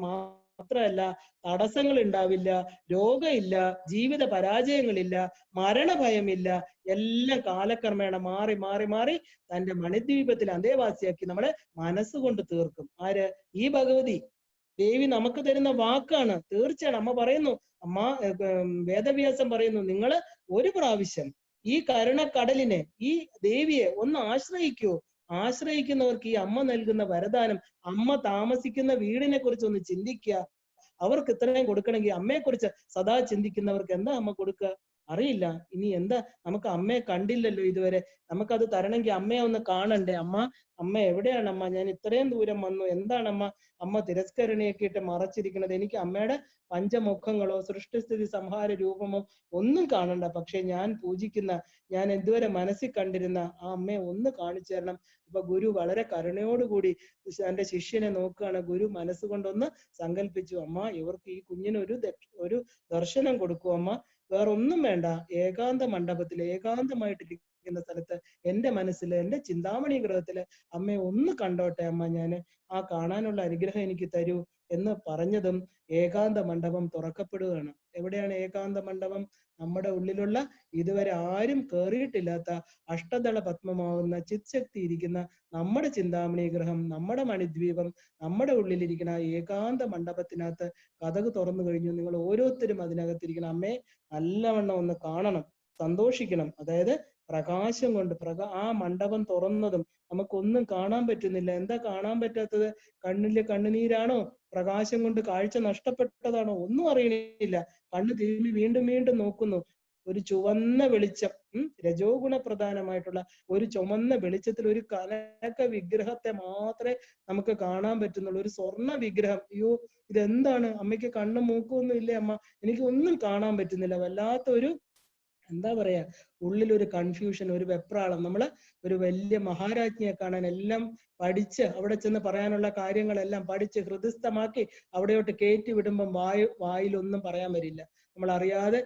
മാത്രമല്ല തടസ്സങ്ങൾ ഉണ്ടാവില്ല, രോഗമില്ല, ജീവിത പരാജയങ്ങളില്ല, മരണഭയമില്ല. എല്ലാം കാലക്രമേണ മാറി മാറി മാറി തന്റെ മണിദ്വീപത്തിൽ അന്തേവാസിയാക്കി നമ്മളെ മനസ്സുകൊണ്ട് തീർക്കും. ആര്? ഈ ഭഗവതി ദേവി നമുക്ക് തരുന്ന വാക്കാണ്. തീർച്ചയാണ് അമ്മ പറയുന്നു, അമ്മ വേദവ്യാസം പറയുന്നു, നിങ്ങള് ഒരു പ്രാവശ്യം ഈ കരുണക്കടലിനെ, ഈ ദേവിയെ ഒന്ന് ആശ്രയിക്കൂ. ആശ്രയിക്കുന്നവർക്ക് ഈ അമ്മ നൽകുന്ന വരദാനം, അമ്മ താമസിക്കുന്ന വീടിനെ കുറിച്ച് ഒന്ന് ചിന്തിക്കുക. അവർക്ക് ഇത്രയും കൊടുക്കണമെങ്കിൽ അമ്മയെ കുറിച്ച് സദാ ചിന്തിക്കുന്നവർക്ക് എന്താ അമ്മ കൊടുക്കുക? അറിയില്ല. ഇനി എന്താ, നമുക്ക് അമ്മയെ കണ്ടില്ലല്ലോ ഇതുവരെ, നമുക്കത് തരണമെങ്കിൽ അമ്മയെ ഒന്ന് കാണണ്ടേ? അമ്മ എവിടെയാണ് അമ്മ? ഞാൻ ഇത്രയും ദൂരം വന്നു, എന്താണ് അമ്മ? അമ്മ തിരസ്കരണിയൊക്കെ ഇട്ട് മറച്ചിരിക്കുന്നത്. എനിക്ക് അമ്മയുടെ പഞ്ചമുഖങ്ങളോ സൃഷ്ടിസ്ഥിതി സംഹാര രൂപമോ ഒന്നും കാണണ്ട. പക്ഷെ ഞാൻ പൂജിക്കുന്ന, ഞാൻ ഇതുവരെ മനസ്സിൽ കണ്ടിരുന്ന ആ അമ്മയെ ഒന്ന് കാണിച്ചു തരണം. അപ്പൊ ഗുരു വളരെ കരുണയോടുകൂടി തന്റെ ശിഷ്യനെ നോക്കുകയാണ്. ഗുരു മനസ്സുകൊണ്ടൊന്ന് സങ്കല്പിച്ചു, അമ്മ ഇവർക്ക് ഈ കുഞ്ഞിന് ഒരു ദർശനം കൊടുക്കൂ അമ്മ. വേറൊന്നും വേണ്ട, ഏകാന്ത മണ്ഡപത്തിൽ ഏകാന്തമായിട്ടിരിക്കുന്ന സ്ഥലത്ത് എന്റെ മനസ്സിൽ, എന്റെ ചിന്താമണി ഗ്രഹത്തില് അമ്മയെ ഒന്ന് കണ്ടോട്ടെ അമ്മ, ഞാന് ആ കാണാനുള്ള അനുഗ്രഹം എനിക്ക് തരൂ എന്ന് പറഞ്ഞതും ഏകാന്ത മണ്ഡപം തുറക്കപ്പെടുകയാണ്. എവിടെയാണ് ഏകാന്ത മണ്ഡപം? നമ്മുടെ ഉള്ളിലുള്ള, ഇതുവരെ ആരും കേറിയിട്ടില്ലാത്ത അഷ്ടദള പത്മമാവുന്ന ചിത്ശക്തി ഇരിക്കുന്ന നമ്മുടെ ചിന്താമണി ഗ്രഹം, നമ്മുടെ മണിദ്വീപം, നമ്മുടെ ഉള്ളിലിരിക്കുന്ന ഏകാന്ത മണ്ഡപത്തിനകത്ത് കതക് തുറന്നു കഴിഞ്ഞു. നിങ്ങൾ ഓരോരുത്തരും അതിനകത്തിരിക്കണം. അമ്മയെ നല്ലവണ്ണം ഒന്ന് കാണണം, സന്തോഷിക്കണം. അതായത് പ്രകാശം കൊണ്ട് ആ മണ്ഡപം തുറന്നതും നമുക്കൊന്നും കാണാൻ പറ്റുന്നില്ല. എന്താ കാണാൻ പറ്റാത്തത്? കണ്ണിലെ കണ്ണുനീരാണോ? പ്രകാശം കൊണ്ട് കാഴ്ച നഷ്ടപ്പെട്ടതാണോ? ഒന്നും അറിയണില്ല. കണ്ണ് തിരുമ്മി വീണ്ടും വീണ്ടും നോക്കുന്നു. ഒരു ചുവന്ന വെളിച്ചം, രജോ ഗുണ പ്രധാനമായിട്ടുള്ള ഒരു ചുമന്ന വെളിച്ചത്തിൽ ഒരു കനക വിഗ്രഹത്തെ മാത്രമേ നമുക്ക് കാണാൻ പറ്റുന്നുള്ളൂ. ഒരു സ്വർണ്ണ വിഗ്രഹം. അയ്യോ, ഇതെന്താണ്? അമ്മയ്ക്ക് കണ്ണും മൂക്കൊന്നും ഇല്ലേ അമ്മ? എനിക്ക് ഒന്നും കാണാൻ പറ്റുന്നില്ല. വല്ലാത്ത ഒരു, എന്താ പറയാ, ഉള്ളിലൊരു കൺഫ്യൂഷൻ, ഒരു വെപ്രാളം. നമ്മള് ഒരു വലിയ മഹാരാജ്ഞിയെ കാണാൻ എല്ലാം പഠിച്ച് അവിടെ ചെന്ന് പറയാനുള്ള കാര്യങ്ങളെല്ലാം പഠിച്ച് ഹൃദയസ്ഥമാക്കി അവിടെയോട്ട് കയറ്റി വിടുമ്പം വായിലൊന്നും പറയാൻ വരില്ല. നമ്മൾ അറിയാതെ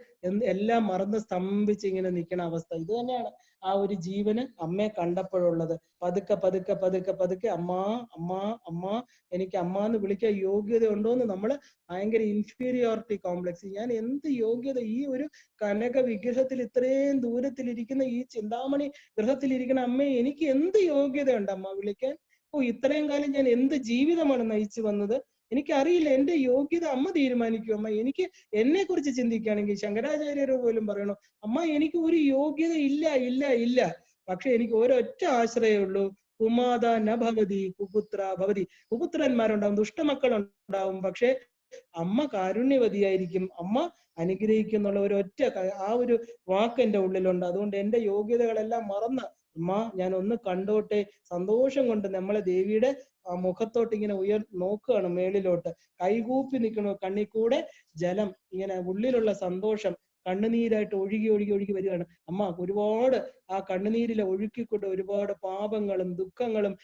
എല്ലാം മറന്ന് സ്തംഭിച്ച് ഇങ്ങനെ നിൽക്കുന്ന അവസ്ഥ. ഇത് തന്നെയാണ് ആ ഒരു ജീവന് അമ്മയെ കണ്ടപ്പോഴുള്ളത്. പതുക്കെ പതുക്കെ പതുക്കെ പതുക്കെ അമ്മാ അമ്മാ അമ്മാ, എനിക്ക് അമ്മ എന്ന് വിളിക്കാൻ യോഗ്യത ഉണ്ടോന്ന് നമ്മള് ഭയങ്കര ഇൻഫീരിയോറിറ്റി കോംപ്ലക്സ്. ഞാൻ എന്ത് യോഗ്യത, ഈ ഒരു കനക വിഗ്രഹത്തിൽ ഇത്രയും ദൂരത്തിലിരിക്കുന്ന ഈ ചിന്താമണി ഗൃഹത്തിലിരിക്കുന്ന അമ്മയെ എനിക്ക് എന്ത് യോഗ്യതയുണ്ട് അമ്മ വിളിക്കാൻ? ഇത്രയും കാലം ഞാൻ എന്ത് ജീവിതമാണ് നയിച്ചു വന്നത്? എനിക്കറിയില്ല. എന്റെ യോഗ്യത അമ്മ തീരുമാനിക്കും അമ്മ. എനിക്ക് എന്നെ കുറിച്ച് ചിന്തിക്കുകയാണെങ്കിൽ ശങ്കരാചാര്യർ പോലും പറയണു, അമ്മ എനിക്ക് ഒരു യോഗ്യത ഇല്ല ഇല്ല ഇല്ല. പക്ഷെ എനിക്ക് ഒരൊറ്റ ആശ്രയമുള്ളൂ, കുമാത ന ഭവതി കുപുത്ര ഭവതി. കുപുത്രന്മാരുണ്ടാവും, ദുഷ്ടമക്കളുണ്ടാവും, പക്ഷെ അമ്മ കാരുണ്യവതിയായിരിക്കും, അമ്മ അനുഗ്രഹിക്കുന്നുള്ള ഒരൊറ്റ ആ ഒരു വാക്ക് എന്റെ ഉള്ളിലുണ്ട്. അതുകൊണ്ട് എന്റെ യോഗ്യതകളെല്ലാം മറന്ന് അമ്മ ഞാൻ ഒന്ന് കണ്ടോട്ടെ. സന്തോഷം കൊണ്ട് നമ്മളെ ദേവിയുടെ ആ മുഖത്തോട്ട് ഇങ്ങനെ നോക്കുകയാണ്, മേളിലോട്ട് കൈകൂപ്പി നിൽക്കണു. കണ്ണിൽ കൂടെ ജലം ഇങ്ങനെ, ഉള്ളിലുള്ള സന്തോഷം കണ്ണുനീരായിട്ട് ഒഴുകി ഒഴുകി ഒഴുകി വരികയാണ്. അമ്മ ഒരുപാട് ആ കണ്ണുനീരിലെ ഒഴുക്കിക്കൊണ്ട് ഒരുപാട് പാപങ്ങളും ദുഃഖങ്ങളും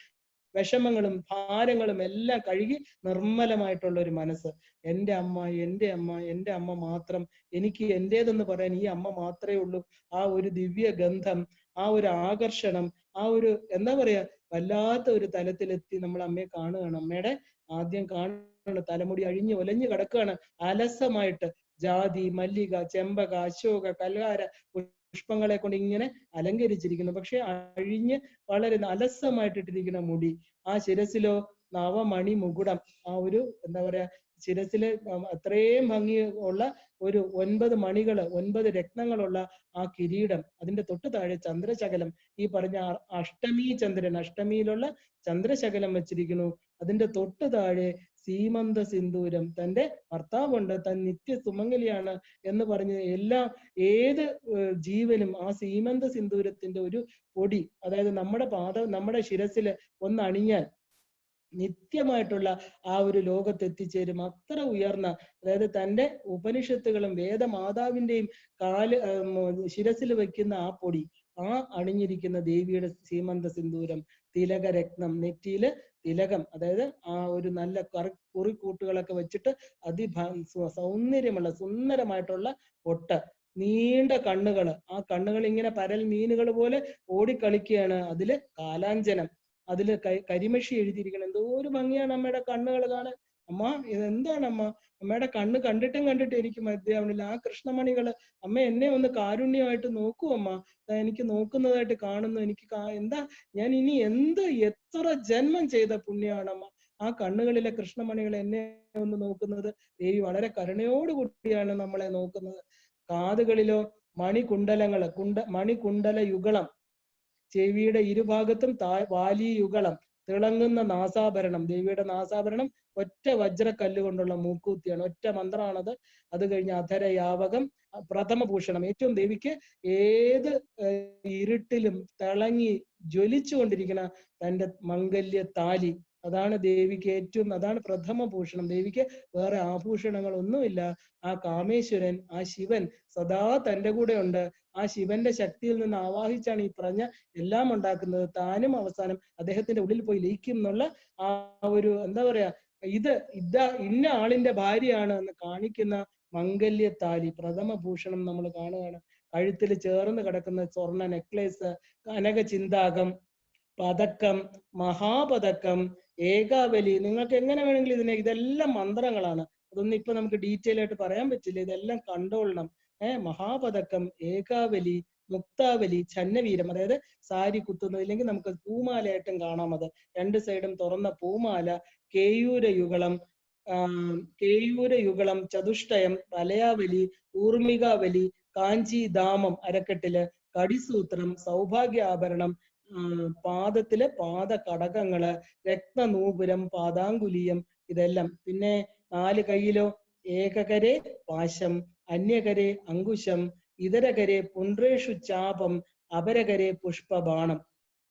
വിഷമങ്ങളും ഭാരങ്ങളും എല്ലാം കഴുകി നിർമ്മലമായിട്ടുള്ള ഒരു മനസ്സ്. എൻ്റെ അമ്മ, എൻ്റെ അമ്മ, എൻ്റെ അമ്മ മാത്രം, എനിക്ക് എൻ്റേതെന്ന് പറയാൻ ഈ അമ്മ മാത്രമേ ഉള്ളൂ. ആ ഒരു ദിവ്യ ഗന്ധം, ആ ഒരു ആകർഷണം, ആ ഒരു, എന്താ പറയാ, വല്ലാത്ത ഒരു തലത്തിലെത്തി നമ്മൾ അമ്മയെ കാണുകയാണ്. അമ്മയുടെ ആദ്യം കാണുകയാണ്, തലമുടി അഴിഞ്ഞ് ഒലഞ്ഞു കിടക്കുകയാണ് അലസമായിട്ട്. ജാതി, മല്ലിക, ചെമ്പക, അശോക, കൽഹാര പുഷ്പങ്ങളെ കൊണ്ട് ഇങ്ങനെ അലങ്കരിച്ചിരിക്കുന്നു. പക്ഷെ അഴിഞ്ഞ് വളരെ അലസമായിട്ടിട്ടിരിക്കുന്ന മുടി. ആ ശിരസിലോ നവമണി മുകുടം, ആ ഒരു, എന്താ പറയാ, ശിരസില് അത്രയും ഭംഗി ഉള്ള ഒരു 9 മണികള്, 9 രത്നങ്ങളുള്ള ആ കിരീടം. അതിന്റെ തൊട്ട് താഴെ ചന്ദ്രശകലം, ഈ പറഞ്ഞ അഷ്ടമി ചന്ദ്രൻ, അഷ്ടമിയിലുള്ള ചന്ദ്രശകലം വെച്ചിരിക്കുന്നു. അതിന്റെ തൊട്ട് താഴെ സീമന്ത സിന്ദൂരം, തന്റെ ഭർത്താവുണ്ട്, താൻ നിത്യ സുമംഗലിയാണ് എന്ന് പറഞ്ഞ് ഏത് ജീവനും ആ സീമന്ത സിന്ദൂരത്തിന്റെ ഒരു പൊടി, അതായത് നമ്മുടെ ശിരസിൽ ഒന്ന് അണിഞ്ഞാൽ നിത്യമായിട്ടുള്ള ആ ഒരു ലോകത്തെത്തിച്ചേരും. അത്ര ഉയർന്ന, അതായത് തന്റെ ഉപനിഷത്തുകളും വേദമാതാവിന്റെയും ശിരസിൽ വെക്കുന്ന ആ പൊടി, ആ അണിഞ്ഞിരിക്കുന്ന ദേവിയുടെ സീമന്ത സിന്ദൂരം, തിലകരത്നം, നെറ്റിയില് തിലകം, അതായത് ആ ഒരു നല്ല കുറിക്കൂട്ടുകളൊക്കെ വെച്ചിട്ട് സൗന്ദര്യമുള്ള സുന്ദരമായിട്ടുള്ള പൊട്ട്, നീണ്ട കണ്ണുകള്, ആ കണ്ണുകൾ ഇങ്ങനെ പരൽ മീനുകൾ പോലെ ഓടിക്കളിക്കുകയാണ്. അതില് കാലാഞ്ജനം, അതില് കരിമഷി എഴുതിയിരിക്കണം. എന്തോ ഒരു ഭംഗിയാണ് അമ്മയുടെ കണ്ണുകൾ കാണാൻ. അമ്മ ഇതെന്താണ് അമ്മ, അമ്മയുടെ കണ്ണ് കണ്ടിട്ടും കണ്ടിട്ടും എനിക്ക് മതിയാവണില്ല. ആ കൃഷ്ണമണികള് അമ്മ എന്നെ ഒന്ന് കാരുണ്യമായിട്ട് നോക്കൂ അമ്മ. എനിക്ക് നോക്കുന്നതായിട്ട് കാണുന്നു. എനിക്ക് എന്താ ഞാൻ ഇനി എത്ര ജന്മം ചെയ്ത പുണ്യമാണമ്മ ആ കണ്ണുകളിലെ കൃഷ്ണമണികൾ എന്നെ ഒന്ന് നോക്കുന്നത്. ദേവി വളരെ കരുണയോടുകൂടിയാണ് നമ്മളെ നോക്കുന്നത്. കാതുകളിലോ മണികുണ്ടലങ്ങള് മണികുണ്ടല യുഗളം, ചെവിയുടെ ഇരുഭാഗത്തും വാലീയുഗളം, തിളങ്ങുന്ന നാസാഭരണം. ദേവിയുടെ നാസാഭരണം ഒറ്റ വജ്രക്കല്ല് കൊണ്ടുള്ള മൂക്കുത്തിയാണ്. ഒറ്റ മന്ത്രമാണത്. അത് കഴിഞ്ഞ് അധരയാവകം, പ്രഥമ ഭൂഷണം. ഏറ്റവും ദേവിക്ക് ഏത് ഇരുട്ടിലും തിളങ്ങി ജ്വലിച്ചുകൊണ്ടിരിക്കുന്ന തന്റെ മംഗല്യ താലി, അതാണ് ദേവിക്ക് ഏറ്റവും, അതാണ് പ്രഥമ ഭൂഷണം. ദേവിക്ക് വേറെ ആഭൂഷണങ്ങളൊന്നുമില്ല. ആ കാമേശ്വരൻ, ആ ശിവൻ സദാ തന്റെ കൂടെ ഉണ്ട്. ആ ശിവന്റെ ശക്തിയിൽ നിന്ന് ആവാഹിച്ചാണ് ഈ പറഞ്ഞ എല്ലാം ഉണ്ടാക്കുന്നത്. താനും അവസാനം അദ്ദേഹത്തിന്റെ ഉള്ളിൽ പോയി ലയിക്കും എന്നുള്ള ആ ഒരു എന്താ പറയാ, ഇന്ന ആളിന്റെ ഭാര്യയാണ് എന്ന് കാണിക്കുന്ന മംഗല്യ താലി, പ്രഥമ ഭൂഷണം നമ്മൾ കാണുകയാണ്. കഴുത്തിൽ ചേർന്ന് കിടക്കുന്ന സ്വർണ്ണ നെക്ലേസ്, കനക ചിന്താകം, പതക്കം, മഹാപതക്കം, ഏകാവലി, നിങ്ങൾക്ക് എങ്ങനെ വേണമെങ്കിലും ഇതെല്ലാം മന്ത്രങ്ങളാണ്. അതൊന്നും ഇപ്പൊ നമുക്ക് ഡീറ്റെയിൽ ആയിട്ട് പറയാൻ പറ്റില്ല. ഇതെല്ലാം കണ്ടോളണം. മഹാപതക്കം, ഏകാവലി, മുക്താവലി, ചന്നവീരം, അതായത് സാരി കുത്തുന്നത്, ഇല്ലെങ്കിൽ നമുക്ക് പൂമാലയായിട്ടും കാണാം. അത് രണ്ട് സൈഡും തുറന്ന പൂമാല, കേയൂരയുഗളം, കേയൂരയുഗളം, ചതുഷ്ടയം, തലയാവലി, ഊർമികാവലി, കാഞ്ചിധാമം അരക്കെട്ടില്, കടിസൂത്രം, സൗഭാഗ്യാഭരണം, പാദത്തിലെ പാദകടകങ്ങള്, രത്നനൂപുരം, പാദാങ്കുലീയം, ഇതെല്ലാം. പിന്നെ 4 കൈയിലോ ഏകകരെ പാശം, അന്യകരെ അങ്കുശം, ഇതരകരെ പുണ്ട്രേഷു ചാപം, അപരകരെ പുഷ്പബാണം.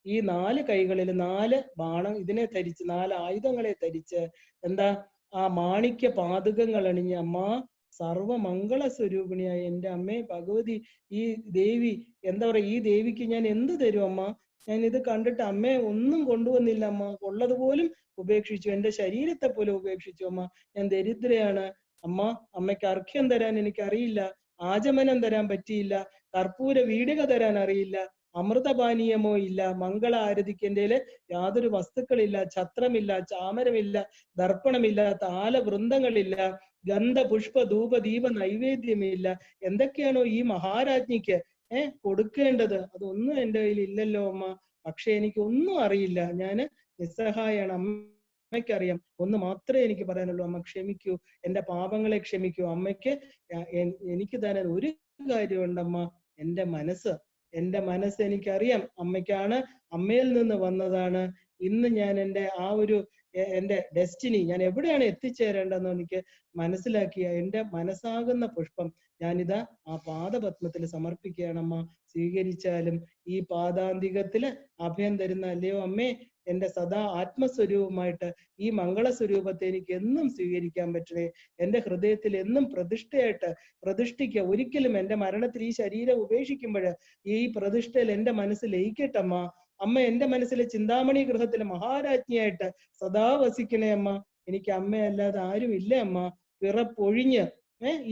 ഈ 4 കൈകളിൽ 4 ബാണം ഇതിനെ ധരിച്ച്, 4 ആയുധങ്ങളെ ധരിച്ച്, എന്താ ആ മാണിക്യ പാതുകങ്ങൾ അണിഞ്ഞ് അമ്മ സർവമംഗള സ്വരൂപിണിയായ എൻ്റെ അമ്മേ ഭഗവതി, ഈ ദേവി എന്താ പറയാ, ഈ ദേവിക്ക് ഞാൻ എന്ത് തരും അമ്മ? ഞാൻ ഇത് കണ്ടിട്ട് അമ്മയെ ഒന്നും കൊണ്ടുവന്നില്ല അമ്മ, ഉള്ളതുപോലും ഉപേക്ഷിച്ചു, എൻ്റെ ശരീരത്തെ പോലും ഉപേക്ഷിച്ചു അമ്മ. ഞാൻ ദരിദ്രയാണ് അമ്മ. അമ്മയ്ക്ക് അർഘ്യം തരാൻ എനിക്കറിയില്ല, ആചമനം തരാൻ പറ്റിയില്ല, കർപ്പൂര വീടിക തരാൻ അറിയില്ല, അമൃതപാനീയമോ ഇല്ല, മംഗള ആരതിക്ക് എൻ്റെ യാതൊരു വസ്തുക്കളില്ല, ഛത്രമില്ല, ചാമരമില്ല, ദർപ്പണമില്ല, താലവൃന്ദങ്ങളില്ല, ഗന്ധ പുഷ്പ ധൂപ ദീപ നൈവേദ്യമില്ല. എന്തൊക്കെയാണോ ഈ മഹാരാജ്ഞിക്ക് കൊടുക്കേണ്ടത് അതൊന്നും എൻ്റെ കയ്യിൽ ഇല്ലല്ലോ അമ്മ. പക്ഷെ എനിക്ക് ഒന്നും അറിയില്ല, ഞാന് നിസ്സഹായാണ്. അമ്മയ്ക്കറിയാം. ഒന്ന് മാത്രമേ എനിക്ക് പറയാനുള്ളൂ, അമ്മ ക്ഷമിക്കൂ, എൻ്റെ പാപങ്ങളെ ക്ഷമിക്കൂ. അമ്മയ്ക്ക് എനിക്ക് തരാൻ ഒരു കാര്യമുണ്ടമ്മ, എൻ്റെ മനസ്സ്. എൻ്റെ മനസ്സ് എനിക്കറിയാം അമ്മയ്ക്കാണ്, അമ്മയിൽ നിന്ന് വന്നതാണ്. ഇന്ന് ഞാൻ എൻ്റെ ഡെസ്റ്റിനി, ഞാൻ എവിടെയാണ് എത്തിച്ചേരേണ്ടതെന്ന് എനിക്ക് മനസ്സിലാക്കിയ എൻ്റെ മനസ്സാകുന്ന പുഷ്പം ഞാനിതാ ആ പാദപത്മത്തിൽ സമർപ്പിക്കുകയാണ് അമ്മ. സ്വീകരിച്ചാലും ഈ പാദാന്തികത്തില് അഭയം തരുന്ന അല്ലയോ അമ്മേ, എൻ്റെ സദാ ആത്മസ്വരൂപമായിട്ട് ഈ മംഗളസ്വരൂപത്തെ എനിക്ക് എന്നും സ്വീകരിക്കാൻ പറ്റണേ. എൻ്റെ ഹൃദയത്തിൽ എന്നും പ്രതിഷ്ഠിക്കുക. ഒരിക്കലും എൻ്റെ മരണത്തിൽ ഈ ശരീരം ഉപേക്ഷിക്കുമ്പോൾ ഈ പ്രതിഷ്ഠയിൽ എൻ്റെ മനസ്സ് ലയിക്കട്ടമ്മ. അമ്മ എൻ്റെ മനസ്സിലെ ചിന്താമണി ഗൃഹത്തിലെ മഹാരാജ്ഞിയായിട്ട് സദാ വസിക്കണേ അമ്മ. എനിക്ക് അമ്മയല്ലാതെ ആരും ഇല്ല അമ്മ. പിറപ്പൊഴിഞ്ഞ്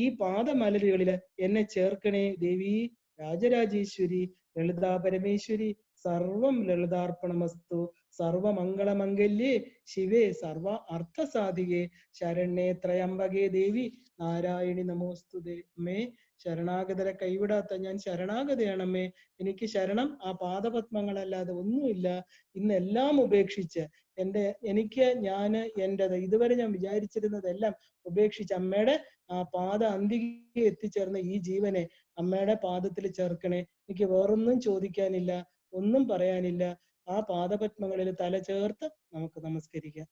ഈ പാദമലരുകളില് എന്നെ ചേർക്കണേ ദേവി രാജരാജേശ്വരി ലളിതാ പരമേശ്വരി. സർവം ലളിതാർപ്പണമസ്തു. സർവമംഗളമംഗല്യേ ശിവേ സർവ അർത്ഥസാധികേ ശരണ്യേ ത്രയംബകേ ദേവി നാരായണി നമോസ്തുതേ. അമ്മേ ശരണാഗതരെ കൈവിടാത്ത ഞാൻ ശരണാഗതയാണമ്മേ. എനിക്ക് ശരണം ആ പാദപത്മങ്ങളല്ലാതെ ഒന്നുമില്ല. ഇന്നെല്ലാം ഉപേക്ഷിച്ച് എന്റേത് ഇതുവരെ ഞാൻ വിചാരിച്ചിരുന്നതെല്ലാം ഉപേക്ഷിച്ച് അമ്മയുടെ ആ പാദ അന്തികെ എത്തിച്ചേർന്ന ഈ ജീവനെ അമ്മയുടെ പാദത്തിൽ ചേർക്കണേ. എനിക്ക് വേറൊന്നും ചോദിക്കാനില്ല, ഒന്നും പറയാനില്ല. ആ പാദപത്മങ്ങളിൽ തല ചേർത്ത് നമുക്ക് നമസ്കരിക്കാം.